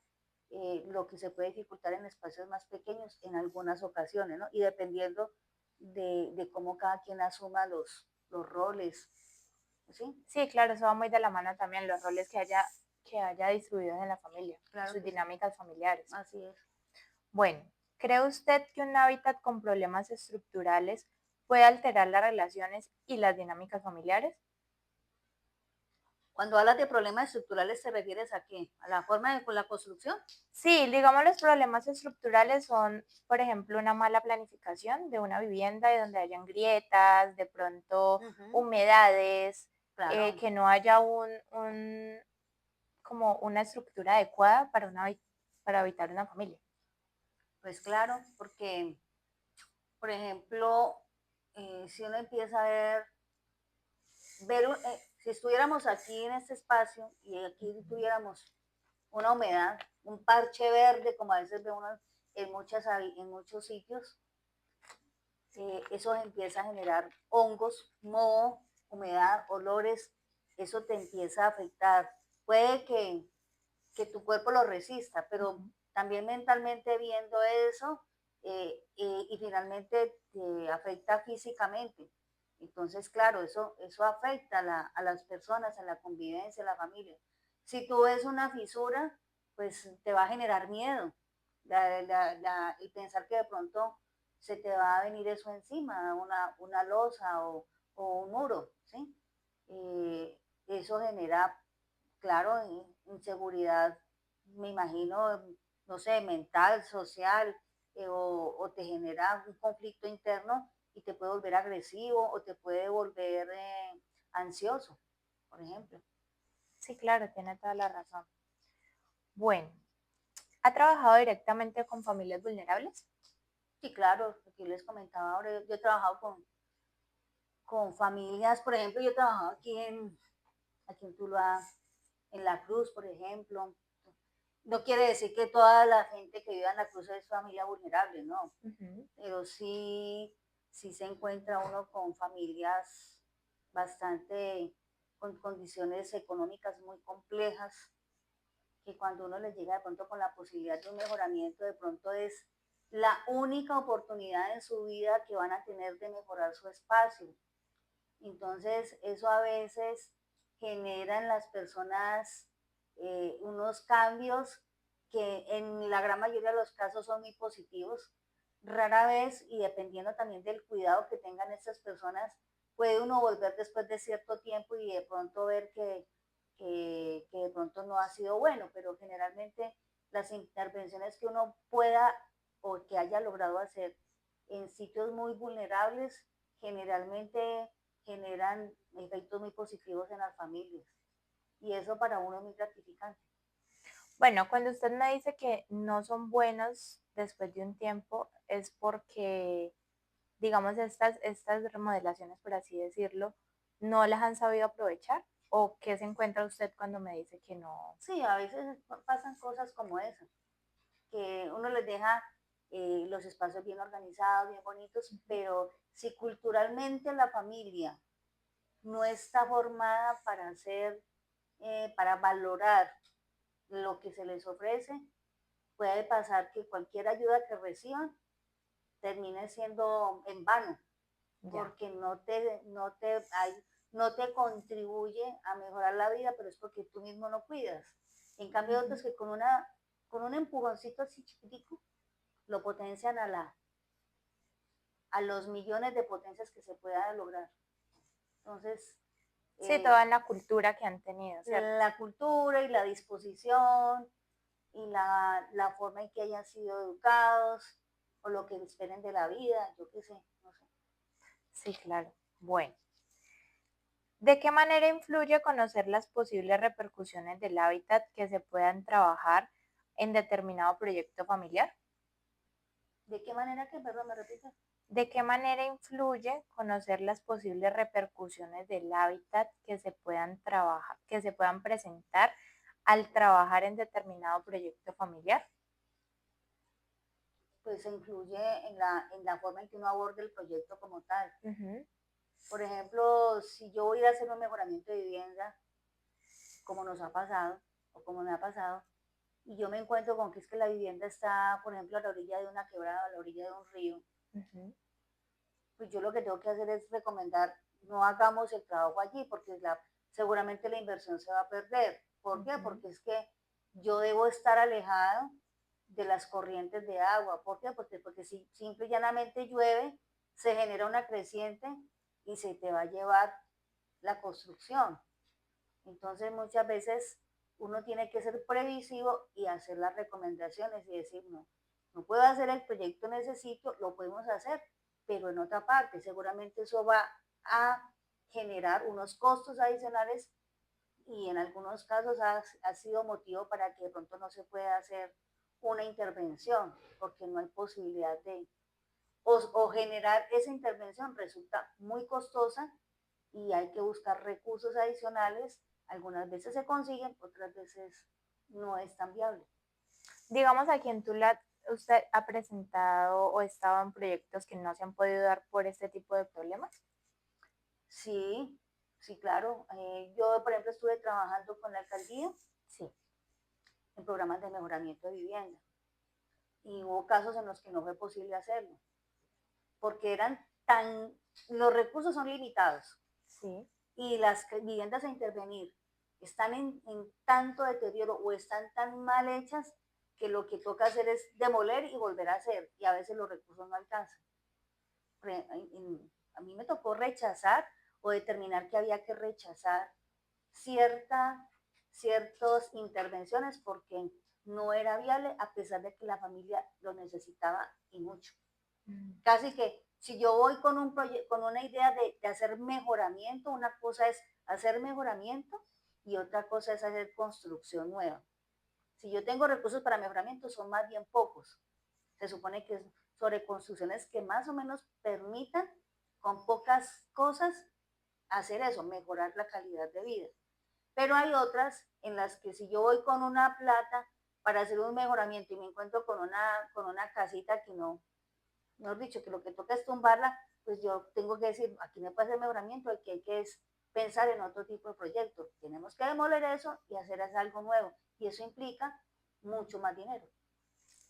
lo que se puede dificultar en espacios más pequeños en algunas ocasiones, ¿no? Y dependiendo de cómo cada quien asuma los roles, ¿sí? Sí, claro, eso va muy de la mano también, los roles que haya distribuidos en la familia, Claro sus que sí, dinámicas familiares. así es. Bueno, ¿cree usted que un hábitat con problemas estructurales puede alterar las relaciones y las dinámicas familiares? Cuando hablas de problemas estructurales, ¿te refieres a qué? ¿A la forma de con la construcción? Sí, digamos los problemas estructurales son, por ejemplo, una mala planificación de una vivienda y donde hayan grietas, de pronto Ujú, humedades, claro. que no haya como una estructura adecuada para para habitar una familia. Pues claro, porque, por ejemplo, si uno empieza a si estuviéramos aquí en este espacio y aquí Ujú, tuviéramos una humedad, un parche verde, como a veces ve uno en muchos sitios, eso empieza a generar hongos, moho, humedad, olores, eso te empieza a afectar. Puede que tu cuerpo lo resista, pero ujú. también mentalmente viendo eso y finalmente te afecta físicamente. Entonces, claro, eso afecta a las personas, a la convivencia, a la familia. Si tú ves una fisura, pues te va a generar miedo. Y pensar que de pronto se te va a venir eso encima, una losa o un muro, ¿sí? Eso genera, claro, inseguridad, me imagino, no sé, mental, social, o te genera un conflicto interno y te puede volver agresivo o te puede volver ansioso, por ejemplo. Sí, claro, tiene toda la razón. Bueno, ¿ha trabajado directamente con familias vulnerables? Sí, claro, aquí les comentaba ahora, yo he trabajado con familias, por ejemplo, yo he trabajado aquí en Tuluá, en La Cruz, por ejemplo. No quiere decir que toda la gente que vive en La Cruz es familia vulnerable, no, Ujú. pero sí se encuentra uno con familias bastante, con condiciones económicas muy complejas, que cuando uno les llega de pronto con la posibilidad de un mejoramiento, de pronto es la única oportunidad en su vida que van a tener de mejorar su espacio. Entonces, eso a veces genera en las personas unos cambios que en la gran mayoría de los casos son muy positivos. Rara vez, y dependiendo también del cuidado que tengan estas personas, puede uno volver después de cierto tiempo y de pronto ver que de pronto no ha sido bueno, pero generalmente las intervenciones que uno pueda o que haya logrado hacer en sitios muy vulnerables generalmente generan efectos muy positivos en las familias. Y eso para uno es muy gratificante. Bueno, cuando usted me dice que no son buenos después de un tiempo, es porque, digamos, estas remodelaciones, por así decirlo, no las han sabido aprovechar. ¿O qué se encuentra usted cuando me dice que no? Sí, a veces pasan cosas como esa, que uno les deja los espacios bien organizados, bien bonitos, Ujú. pero si culturalmente la familia no está formada para hacer, para valorar lo que se les ofrece, puede pasar que cualquier ayuda que reciban termine siendo en vano, Ya. porque no te contribuye a mejorar la vida, pero es porque tú mismo no cuidas. En cambio, hay otros Ujú. que con un empujoncito así chiquitico lo potencian a los millones de potencias que se puedan lograr. Entonces, Sí, eh, toda en la cultura que han tenido, ¿cierto? la cultura y la disposición y la forma en que hayan sido educados o lo que esperen de la vida, yo qué sé, no sé. Sí, claro. Bueno, ¿de qué manera influye conocer las posibles repercusiones del hábitat que se puedan trabajar en determinado proyecto familiar? ¿De qué manera que, perdón, me repitas? ¿De qué manera influye conocer las posibles repercusiones del hábitat que se puedan trabajar, que se puedan presentar al trabajar en determinado proyecto familiar? Pues se influye en la forma en que uno aborde el proyecto como tal. Ujú. Por ejemplo, si yo voy a ir a hacer un mejoramiento de vivienda, como nos ha pasado, o como me ha pasado, y yo me encuentro con que es que la vivienda está, por ejemplo, a la orilla de una quebrada, a la orilla de un río, Ujú. pues yo lo que tengo que hacer es recomendar, no hagamos el trabajo allí, porque seguramente la inversión se va a perder. ¿Por qué? Ujú. Porque es que yo debo estar alejado de las corrientes de agua. ¿Por qué? Porque si simple y llanamente llueve, se genera una creciente y se te va a llevar la construcción. Entonces muchas veces uno tiene que ser previsivo y hacer las recomendaciones y decir, no, no puedo hacer el proyecto en ese sitio, lo podemos hacer, pero en otra parte. Seguramente eso va a generar unos costos adicionales y en algunos casos ha sido motivo para que de pronto no se pueda hacer una intervención porque no hay posibilidad o generar esa intervención resulta muy costosa y hay que buscar recursos adicionales. Algunas veces se consiguen, otras veces no es tan viable. Digamos, a quien usted ha presentado o estado en proyectos que no se han podido dar por este tipo de problemas. Sí, sí, claro. Yo, por ejemplo, estuve trabajando con la alcaldía Sí. en programas de mejoramiento de vivienda y hubo casos en los que no fue posible hacerlo porque los recursos son limitados Sí. y las viviendas a intervenir están en tanto deterioro o están tan mal hechas que lo que toca hacer es demoler y volver a hacer y a veces los recursos no alcanzan. A mí me tocó rechazar o determinar que había que rechazar cierta, ciertas intervenciones porque no era viable a pesar de que la familia lo necesitaba y mucho. Mm. Casi que si yo voy con, con una idea de hacer mejoramiento, una cosa es hacer mejoramiento y otra cosa es hacer construcción nueva. Si yo tengo recursos para mejoramiento, son más bien pocos. Se supone que es sobre construcciones que más o menos permitan con pocas cosas hacer eso, mejorar la calidad de vida. Pero hay otras en las que si yo voy con una plata para hacer un mejoramiento y me encuentro con una casita que no, mejor dicho, que lo que toca es tumbarla, pues yo tengo que decir, aquí no puede hacer mejoramiento, aquí hay que es pensar en otro tipo de proyecto. Tenemos que demoler eso y hacer algo nuevo. Y eso implica mucho más dinero.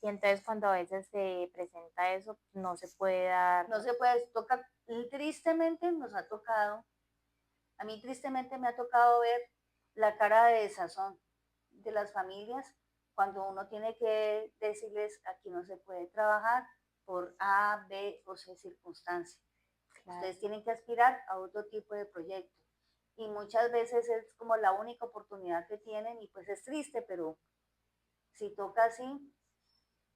Y entonces cuando a veces se presenta eso, no se puede dar. No se puede, toca, tristemente nos ha tocado, a mí tristemente me ha tocado ver la cara de desazón de las familias cuando uno tiene que decirles aquí no se puede trabajar por A, B o C circunstancias. Claro. Ustedes tienen que aspirar a otro tipo de proyecto. Y muchas veces es como la única oportunidad que tienen y pues es triste, pero si toca así,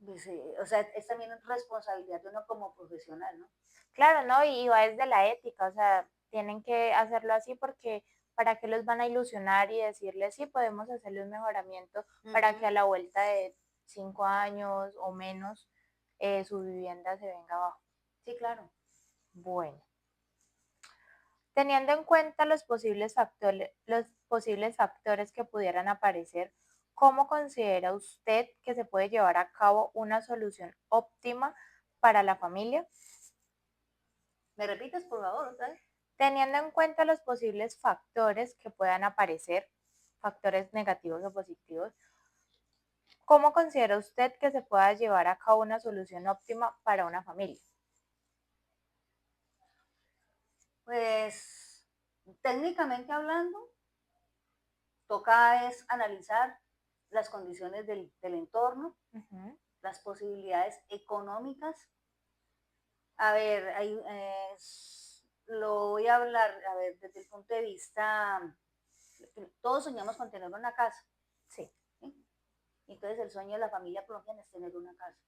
pues, o sea, es también responsabilidad de uno como profesional, ¿no? Claro, ¿no? Y va desde la ética, o sea, tienen que hacerlo así porque para qué los van a ilusionar y decirles, sí, podemos hacerle un mejoramiento Uh para que a -huh. la vuelta de 5 años o menos su vivienda se venga abajo. Sí, claro. Bueno, teniendo en cuenta los posibles factores que pudieran aparecer, ¿cómo considera usted que se puede llevar a cabo una solución óptima para la familia? ¿Me repites, por favor, otra vez? Teniendo en cuenta los posibles factores que puedan aparecer, factores negativos o positivos, ¿Cómo considera usted que se pueda llevar a cabo una solución óptima para una familia? Pues técnicamente hablando, toca es analizar las condiciones del entorno, Ujú, las posibilidades económicas. A ver, lo voy a hablar, a ver, desde el punto de vista, todos soñamos con tener una casa, sí, ¿sí? Entonces el sueño de la familia colombiana es tener una casa.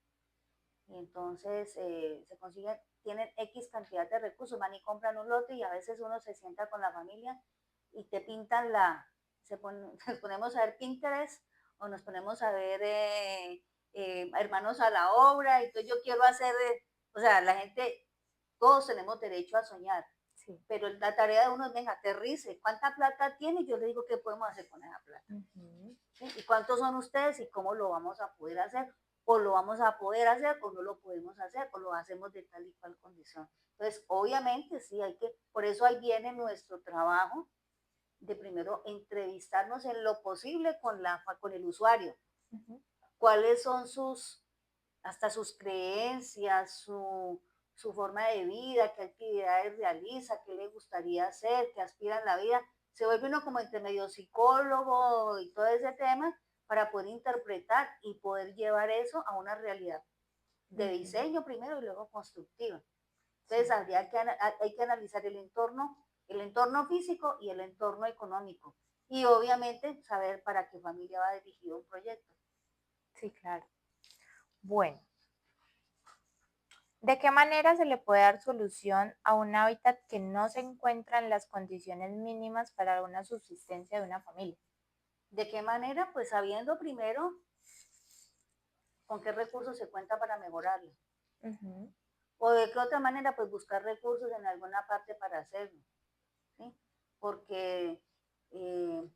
Y entonces se consiguen, tienen X cantidad de recursos, van y compran un lote y a veces uno se sienta con la familia y te pintan nos ponemos a ver Pinterest o nos ponemos a ver hermanos a la obra y entonces yo quiero hacer, o sea, la gente, todos tenemos derecho a soñar, sí. pero la tarea de uno es, venga, aterrice, ¿cuánta plata tiene? Yo le digo, ¿qué podemos hacer con esa plata? Ujú, ¿Sí? ¿Y cuántos son ustedes y cómo lo vamos a poder hacer? O lo vamos a poder hacer o no lo podemos hacer o lo hacemos de tal y cual condición. Entonces, obviamente, sí, por eso ahí viene nuestro trabajo de primero entrevistarnos en lo posible con el usuario. ujú, ¿Cuáles son hasta sus creencias, su forma de vida, qué actividades realiza, qué le gustaría hacer, qué aspira en la vida? Se vuelve uno como entre medio psicólogo y todo ese tema para poder interpretar y poder llevar eso a una realidad de ujú, diseño primero y luego constructiva. Entonces sí. hay que analizar el entorno físico y el entorno económico. Y obviamente saber para qué familia va dirigido un proyecto. Sí, claro. Bueno, ¿de qué manera se le puede dar solución a un hábitat que no se encuentra en las condiciones mínimas para una subsistencia de una familia? ¿De qué manera? Pues sabiendo primero con qué recursos se cuenta para mejorarlo. Ujú, O de qué otra manera, pues buscar recursos en alguna parte para hacerlo. ¿Sí? Porque eh,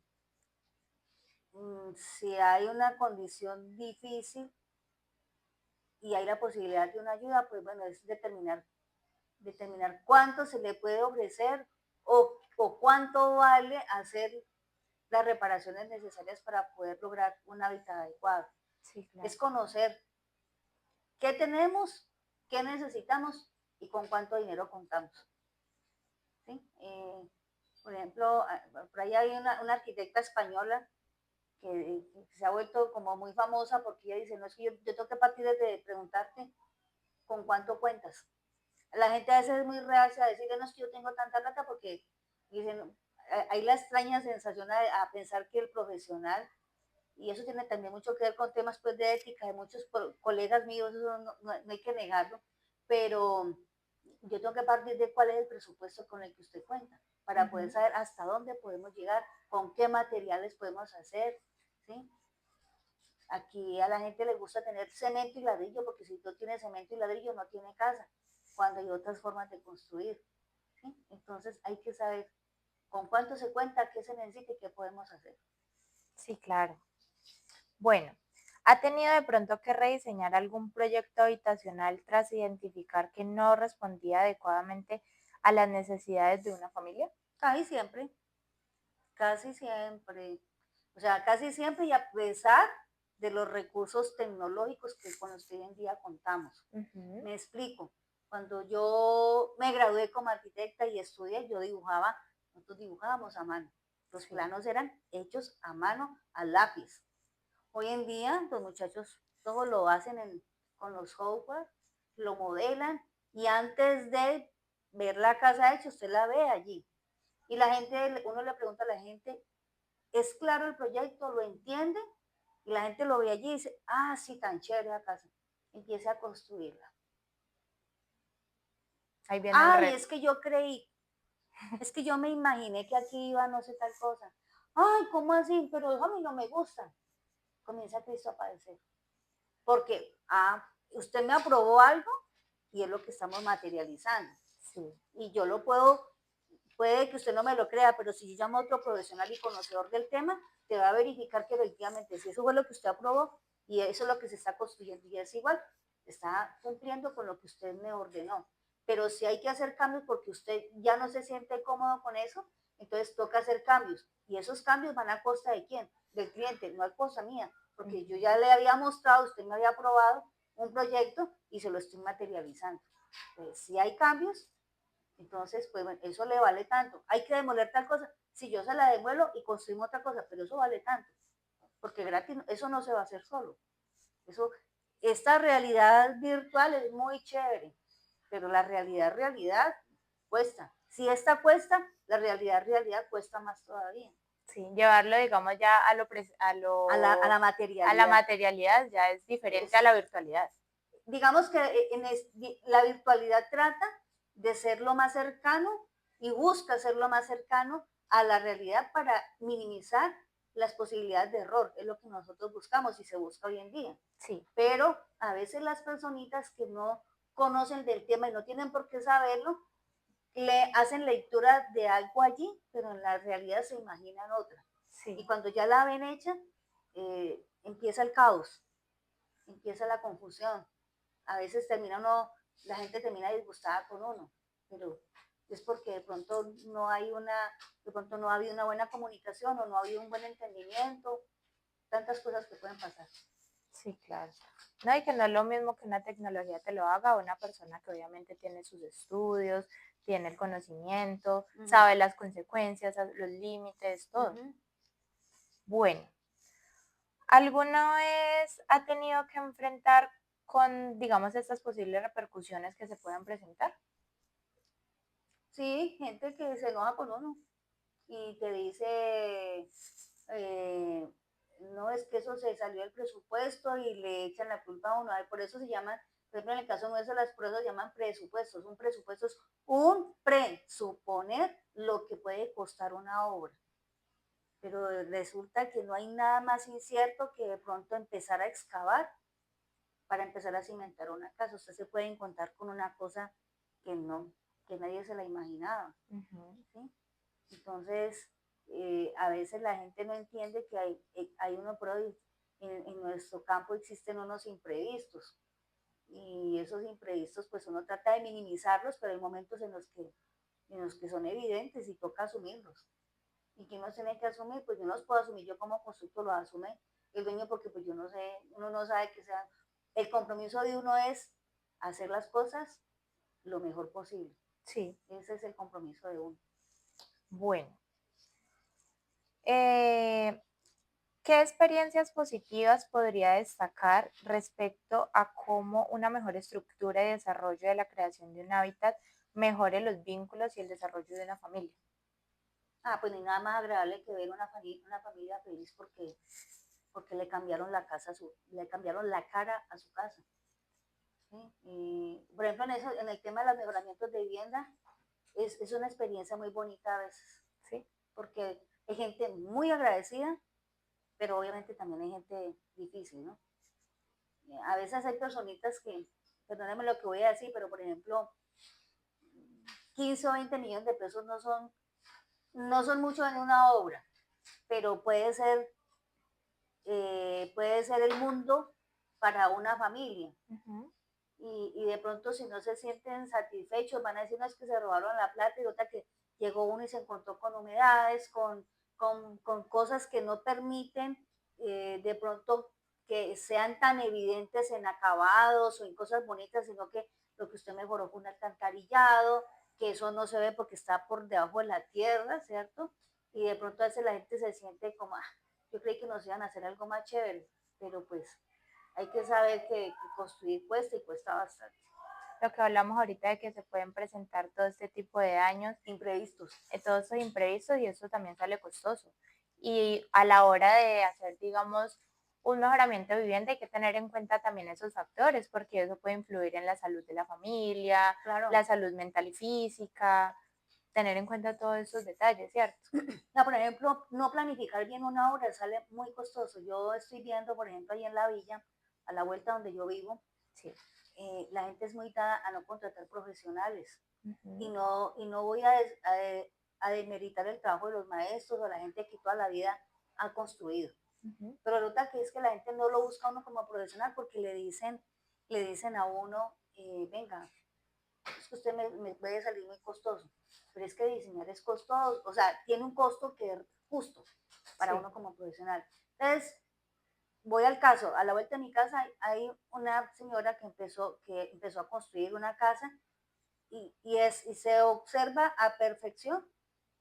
si hay una condición difícil y hay la posibilidad de una ayuda, pues bueno, es determinar cuánto se le puede ofrecer o cuánto vale hacer las reparaciones necesarias para poder lograr un hábitat adecuado. sí, Es claro. conocer qué tenemos, qué necesitamos y con cuánto dinero contamos. ¿Sí? Por ejemplo, por ahí hay una arquitecta española que se ha vuelto como muy famosa porque ella dice, no, es que yo tengo que partir de preguntarte con cuánto cuentas. La gente a veces es muy reacia a decirle, no, es que yo tengo tanta plata porque dicen, hay la extraña sensación a pensar que el profesional, y eso tiene también mucho que ver con temas pues, de ética de muchos colegas míos, eso no hay que negarlo, pero yo tengo que partir de cuál es el presupuesto con el que usted cuenta, para poder Ujú, saber hasta dónde podemos llegar, con qué materiales podemos hacer, ¿sí? Aquí a la gente le gusta tener cemento y ladrillo, porque si no tiene cemento y ladrillo no tiene casa, cuando hay otras formas de construir, ¿sí? Entonces hay que saber con cuánto se cuenta, qué se necesita y qué podemos hacer. sí, claro. Bueno, ¿ha tenido de pronto que rediseñar algún proyecto habitacional tras identificar que no respondía adecuadamente a las necesidades de una familia? Casi siempre, casi siempre. O sea, casi siempre y a pesar de los recursos tecnológicos con los que hoy en día contamos. Ujú, Me explico. Cuando yo me gradué como arquitecta y estudié, nosotros dibujábamos a mano. Los sí, planos eran hechos a mano, a lápiz. Hoy en día los muchachos todo lo hacen con los software, lo modelan y antes de ver la casa hecha, usted la ve allí. Y la gente, uno le pregunta a la gente, ¿es claro el proyecto? ¿Lo entiende? Y la gente lo ve allí y dice, ah, sí, tan chévere la casa. Empiece a construirla. ahí viene el Ay, reto. es que yo creí, es que yo me imaginé que aquí iba no sé tal cosa. Ay, ¿cómo así? Pero eso a mí no me gusta. Comienza Cristo a padecer. Porque, usted me aprobó algo y es lo que estamos materializando. Sí, Y yo puede que usted no me lo crea, pero si yo llamo a otro profesional y conocedor del tema, te va a verificar que efectivamente si eso fue lo que usted aprobó y eso es lo que se está construyendo y es igual, está cumpliendo con lo que usted me ordenó. Pero si hay que hacer cambios porque usted ya no se siente cómodo con eso, entonces toca hacer cambios. Y esos cambios van a costa de quién? Del cliente, no a costa mía, porque yo Ujú. ya le había mostrado, usted me había aprobado un proyecto y se lo estoy materializando. Entonces, si hay cambios, entonces, pues bueno, eso le vale tanto. Hay que demoler tal cosa. Si yo se la devuelvo y construimos otra cosa, pero eso vale tanto, porque gratis, eso no se va a hacer solo. Eso, esta realidad virtual es muy chévere, pero la realidad cuesta. Si esta cuesta, la realidad cuesta más todavía. Sí, llevarlo, digamos, ya A la a la materialidad. materialidad ya es diferente a Es, la virtualidad. digamos que la virtualidad trata de ser lo más cercano y busca ser lo más cercano a la realidad para minimizar las posibilidades de error. Es lo que nosotros buscamos y se busca hoy en día. Sí, Pero a veces las personitas que no conocen del tema y no tienen por qué saberlo, le hacen lectura de algo allí, pero en la realidad se imaginan otra. Y sí, cuando ya la ven hecha, empieza el caos, empieza la confusión. A veces termina uno, la gente termina disgustada con uno, pero es porque de pronto no hay una, de pronto no ha habido una buena comunicación o no ha habido un buen entendimiento, tantas cosas que pueden pasar. sí, claro. No, y que no es lo mismo que una tecnología te lo haga, una persona que obviamente tiene sus estudios, tiene el conocimiento, Uh -huh, sabe las consecuencias, los límites, uh todo. -huh. Bueno, ¿alguna vez ha tenido que enfrentar con, digamos, estas posibles repercusiones que se puedan presentar? Sí, gente que se enoja con uno y te dice, eh, no, es que eso se salió del presupuesto y le echan la culpa a uno. Ay, por eso se llaman, por ejemplo, en el caso nuestro, las pruebas se llaman presupuestos. Un presupuesto es un presuponer lo que puede costar una obra. Pero resulta que no hay nada más incierto que de pronto empezar a excavar para empezar a cimentar una casa. Usted se puede encontrar con una cosa que no, que nadie se la imaginaba. Ujú. ¿Sí? Entonces, a veces la gente no entiende que hay uno, pero en nuestro campo existen unos imprevistos y esos imprevistos pues uno trata de minimizarlos, pero hay momentos en los que son evidentes y toca asumirlos. ¿Y quién los tiene que asumir? Pues yo no los puedo asumir, yo como constructor lo asume el dueño porque pues yo no sé, uno no sabe que sea. El compromiso de uno es hacer las cosas lo mejor posible. Sí, Ese es el compromiso de uno. bueno. Eh, ¿Qué experiencias positivas podría destacar respecto a cómo una mejor estructura y desarrollo de la creación de un hábitat mejore los vínculos y el desarrollo de una familia? Ah, pues ni nada más agradable que ver una familia feliz porque le cambiaron la casa le cambiaron la cara a su casa. ¿Sí? Y, por ejemplo, en el tema de los mejoramientos de vivienda, es una experiencia muy bonita a veces, Sí, porque hay gente muy agradecida, pero obviamente también hay gente difícil, ¿no? A veces hay personitas que, perdónenme lo que voy a decir, pero por ejemplo, 15 o 20 millones de pesos no son mucho en una obra, pero puede ser el mundo para una familia. ujú, Y de pronto si no se sienten satisfechos, van a decir, no, es que se robaron la plata y otra que llegó uno y se encontró con humedades, con cosas que no permiten de pronto que sean tan evidentes en acabados o en cosas bonitas, sino que lo que usted mejoró fue un alcantarillado, que eso no se ve porque está por debajo de la tierra, ¿cierto? Y de pronto a veces la gente se siente como, ah, yo creí que nos iban a hacer algo más chévere, pero pues hay que saber que construir cuesta y cuesta bastante. lo que hablamos ahorita de que se pueden presentar todo este tipo de daños, Imprevistos. todos esos imprevistos y eso también sale costoso. Y a la hora de hacer, digamos, un mejoramiento de vivienda hay que tener en cuenta también esos factores porque eso puede influir en la salud de la familia, Claro. la salud mental y física, tener en cuenta todos esos detalles, ¿cierto? No, por ejemplo, no planificar bien una obra sale muy costoso. Yo estoy viendo, por ejemplo, ahí en la villa, a la vuelta donde yo vivo, Sí. la gente es muy dada a no contratar profesionales. Ujú, Y no voy a demeritar el trabajo de los maestros o la gente que toda la vida ha construido. ujú. Pero resulta que es que la gente no lo busca a uno como profesional porque le dicen a uno, venga, es que usted me puede salir muy costoso, pero es que diseñar es costoso, o sea, tiene un costo que es justo para Sí, uno como profesional. Entonces, voy al caso, a la vuelta de mi casa hay una señora que empezó a construir una casa y se observa a perfección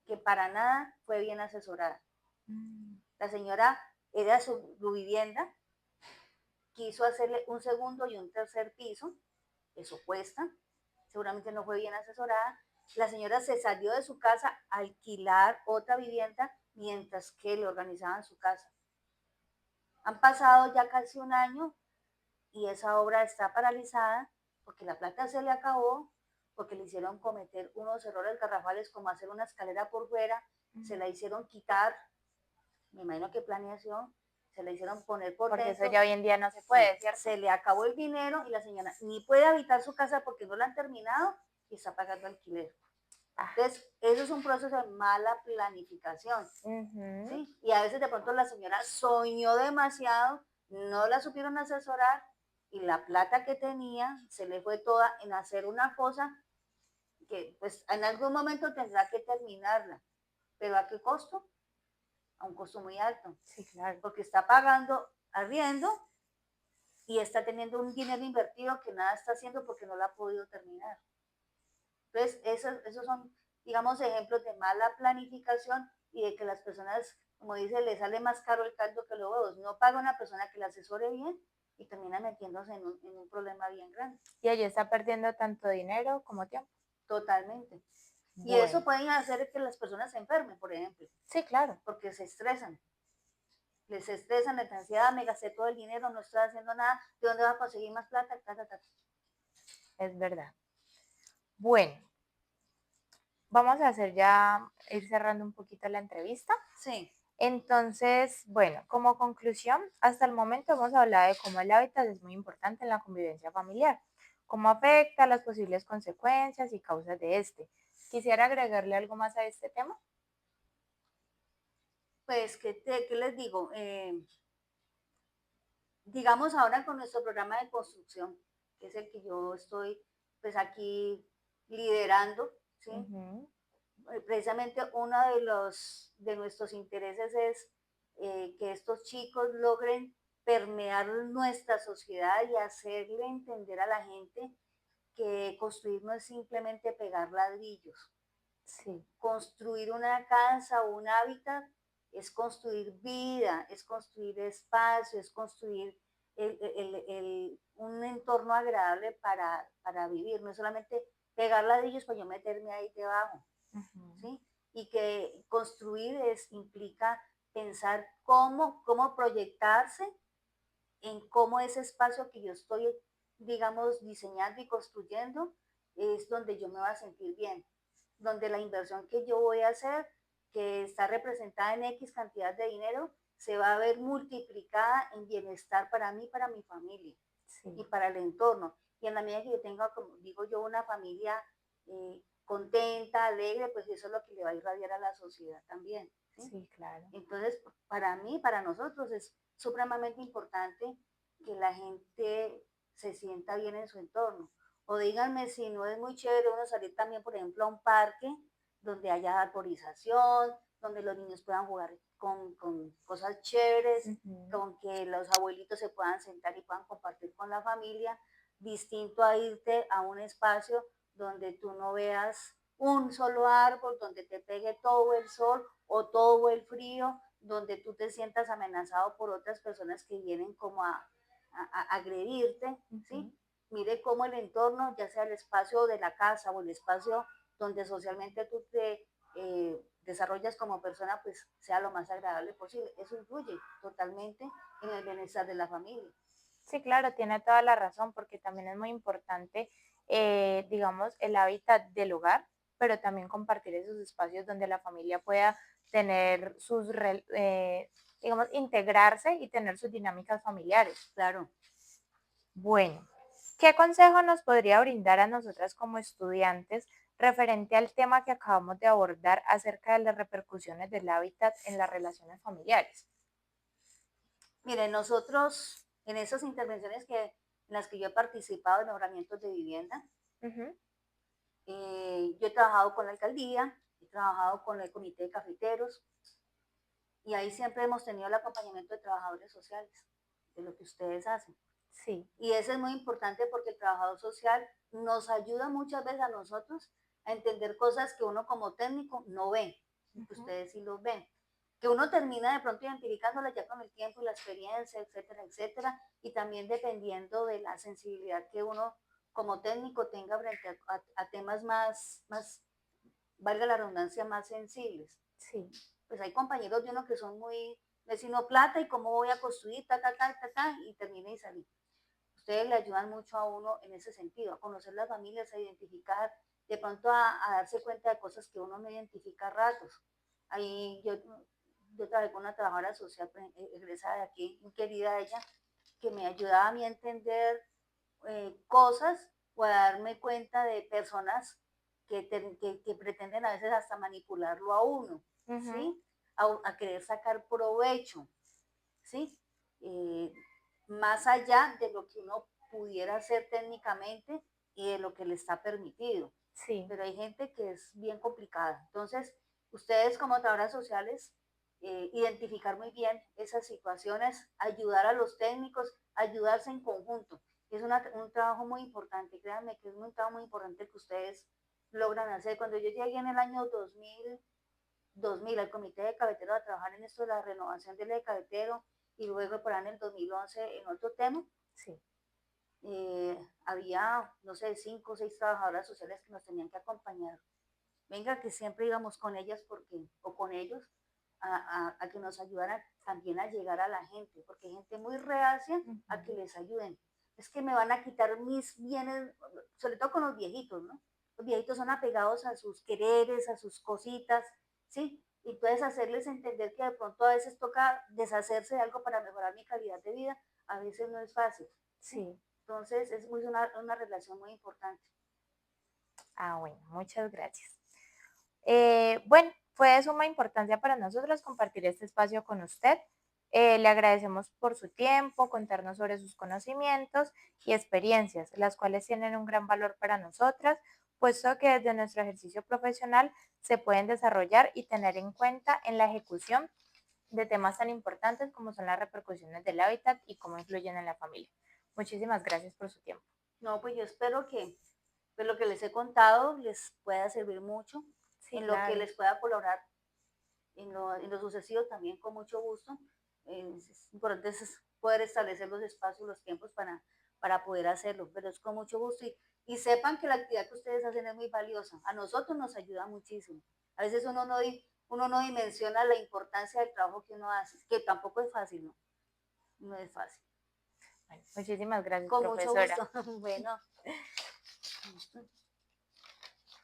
que para nada fue bien asesorada. Mm, La señora era su vivienda, quiso hacerle un segundo y un tercer piso, eso cuesta, seguramente no fue bien asesorada. La señora se salió de su casa a alquilar otra vivienda mientras que le organizaban su casa. Han pasado ya casi un año y esa obra está paralizada porque la plata se le acabó, porque le hicieron cometer unos errores garrafales como hacer una escalera por fuera, se mm. la hicieron quitar, me imagino que planeación, se la hicieron poner por Porque eso dentro, ya hoy en día no se sí, puede, ¿cierto? se le acabó el dinero y la señora ni puede habitar su casa porque no la han terminado y está pagando alquiler. Ah, Entonces, eso es un proceso de mala planificación, ujú. ¿sí? Y a veces de pronto la señora soñó demasiado, no la supieron asesorar y la plata que tenía se le fue toda en hacer una cosa que pues en algún momento tendrá que terminarla, pero ¿a qué costo? A un costo muy alto, Sí, claro. porque está pagando arriendo y está teniendo un dinero invertido que nada está haciendo porque no la ha podido terminar. Entonces, esos son, digamos, ejemplos de mala planificación y de que las personas, como dice, le sale más caro el caldo que los huevos. No paga una persona que la asesore bien y termina metiéndose en un problema bien grande, Y allí está perdiendo tanto dinero como tiempo. totalmente. Y eso Bueno, puede hacer que las personas se enfermen, por ejemplo, sí, claro, porque se estresan. Les estresan, les da ansiedad, me gasté todo el dinero, no estoy haciendo nada, ¿de dónde va a conseguir más plata? Ta, ta, ta. es verdad. Bueno, vamos a hacer ya, ir cerrando un poquito la entrevista. Sí, Entonces, bueno, como conclusión, hasta el momento hemos hablado de cómo el hábitat es muy importante en la convivencia familiar, cómo afecta, las posibles consecuencias y causas de este. Quisiera agregarle algo más a este tema. pues, ¿qué les digo? Digamos ahora con nuestro programa de construcción, que es el que yo estoy pues aquí liderando, ¿sí? Ujú, Precisamente uno de nuestros intereses es que estos chicos logren permear nuestra sociedad y hacerle entender a la gente que construir no es simplemente pegar ladrillos. sí, Construir una casa o un hábitat es construir vida, es construir espacio, es construir un entorno agradable para vivir, no es solamente pegar ladrillos para yo meterme ahí debajo, ujú, ¿sí? Y que construir implica pensar cómo proyectarse en cómo ese espacio que yo estoy, digamos, diseñando y construyendo es donde yo me voy a sentir bien, donde la inversión que yo voy a hacer, que está representada en X cantidad de dinero, se va a ver multiplicada en bienestar para mí, para mi familia y sí, para el entorno. Y en la medida que yo tenga, como digo yo, una familia contenta, alegre, pues eso es lo que le va a irradiar a la sociedad también. ¿Sí? sí, claro. Entonces, para mí, para nosotros es supremamente importante que la gente se sienta bien en su entorno. O díganme si no es muy chévere uno salir también, por ejemplo, a un parque donde haya arborización, donde los niños puedan jugar con cosas chéveres, Ujú, con que los abuelitos se puedan sentar y puedan compartir con la familia, distinto a irte a un espacio donde tú no veas un solo árbol, donde te pegue todo el sol o todo el frío, donde tú te sientas amenazado por otras personas que vienen como a agredirte, ujú. ¿sí? Mire cómo el entorno, ya sea el espacio de la casa o el espacio donde socialmente tú te desarrollas como persona, pues sea lo más agradable posible. Eso influye totalmente en el bienestar de la familia. Sí, claro, tiene toda la razón, porque también es muy importante, digamos, el hábitat del hogar, pero también compartir esos espacios donde la familia pueda tener digamos, integrarse y tener sus dinámicas familiares. Claro. Bueno, ¿qué consejo nos podría brindar a nosotras como estudiantes referente al tema que acabamos de abordar acerca de las repercusiones del hábitat en las relaciones familiares? Miren, nosotros en esas intervenciones en las que yo he participado en mejoramientos de vivienda, Ujú, yo he trabajado con la alcaldía, he trabajado con el comité de cafeteros y ahí siempre hemos tenido el acompañamiento de trabajadores sociales. de lo que ustedes hacen. Sí. Y eso es muy importante porque el trabajador social nos ayuda muchas veces a nosotros a entender cosas que uno como técnico no ve, y que Ujú. ustedes sí los ven. Que uno termina de pronto identificándolas ya con el tiempo y la experiencia, etcétera, etcétera, y también dependiendo de la sensibilidad que uno como técnico tenga frente a temas más, valga la redundancia, más sensibles. Sí. Pues hay compañeros de uno que son muy vecino plata y cómo voy a construir, y termina y salí. Ustedes le ayudan mucho a uno en ese sentido, a conocer las familias, a identificar, de pronto a darse cuenta de cosas que uno no identifica a ratos. Ahí yo trabajé con una trabajadora social egresada de aquí, muy querida ella, que me ayudaba a mí a entender cosas o a darme cuenta de personas que pretenden a veces hasta manipularlo a uno, Ujú. ¿sí? A querer sacar provecho, ¿sí? Eh, Más allá de lo que uno pudiera hacer técnicamente y de lo que le está permitido. Sí. Pero hay gente que es bien complicada. Entonces, ustedes como trabajadoras sociales, identificar muy bien esas situaciones, ayudar a los técnicos, ayudarse en conjunto. Es un trabajo muy importante, créanme que es un trabajo muy importante que ustedes logran hacer. Cuando yo llegué en el año 2000 al comité de cabetero a trabajar en esto de la renovación del de cabetero y luego por ahí en el 2011 en otro tema, Sí. había, no sé, 5 o 6 trabajadoras sociales que nos tenían que acompañar. Venga, que siempre íbamos con ellas porque, o con ellos a que nos ayudaran también a llegar a la gente, porque hay gente muy reacia a que Ujú. les ayuden. Es que me van a quitar mis bienes, sobre todo con los viejitos, ¿no? Los viejitos son apegados a sus quereres, a sus cositas, ¿sí? Y puedes hacerles entender que de pronto a veces toca deshacerse de algo para mejorar mi calidad de vida, a veces no es fácil, ¿sí? Sí. Entonces es una relación muy importante. Ah, bueno, muchas gracias. Bueno, fue de suma importancia para nosotros compartir este espacio con usted. Le agradecemos por su tiempo, contarnos sobre sus conocimientos y experiencias, las cuales tienen un gran valor para nosotras, puesto que desde nuestro ejercicio profesional se pueden desarrollar y tener en cuenta en la ejecución de temas tan importantes como son las repercusiones del hábitat y cómo influyen en la familia. Muchísimas gracias por su tiempo. No, pues yo espero que pues, lo que les he contado les pueda servir mucho, Sí, en lo que claro. les pueda colaborar en lo sucesivo también con mucho gusto. Es importante poder establecer los espacios, los tiempos para poder hacerlo, pero es con mucho gusto y sepan que la actividad que ustedes hacen es muy valiosa. A nosotros nos ayuda muchísimo. A veces uno no dimensiona la importancia del trabajo que uno hace, que tampoco es fácil, ¿no? No es fácil. Bueno, muchísimas gracias, Con mucho profesora. gusto. Bueno, listo.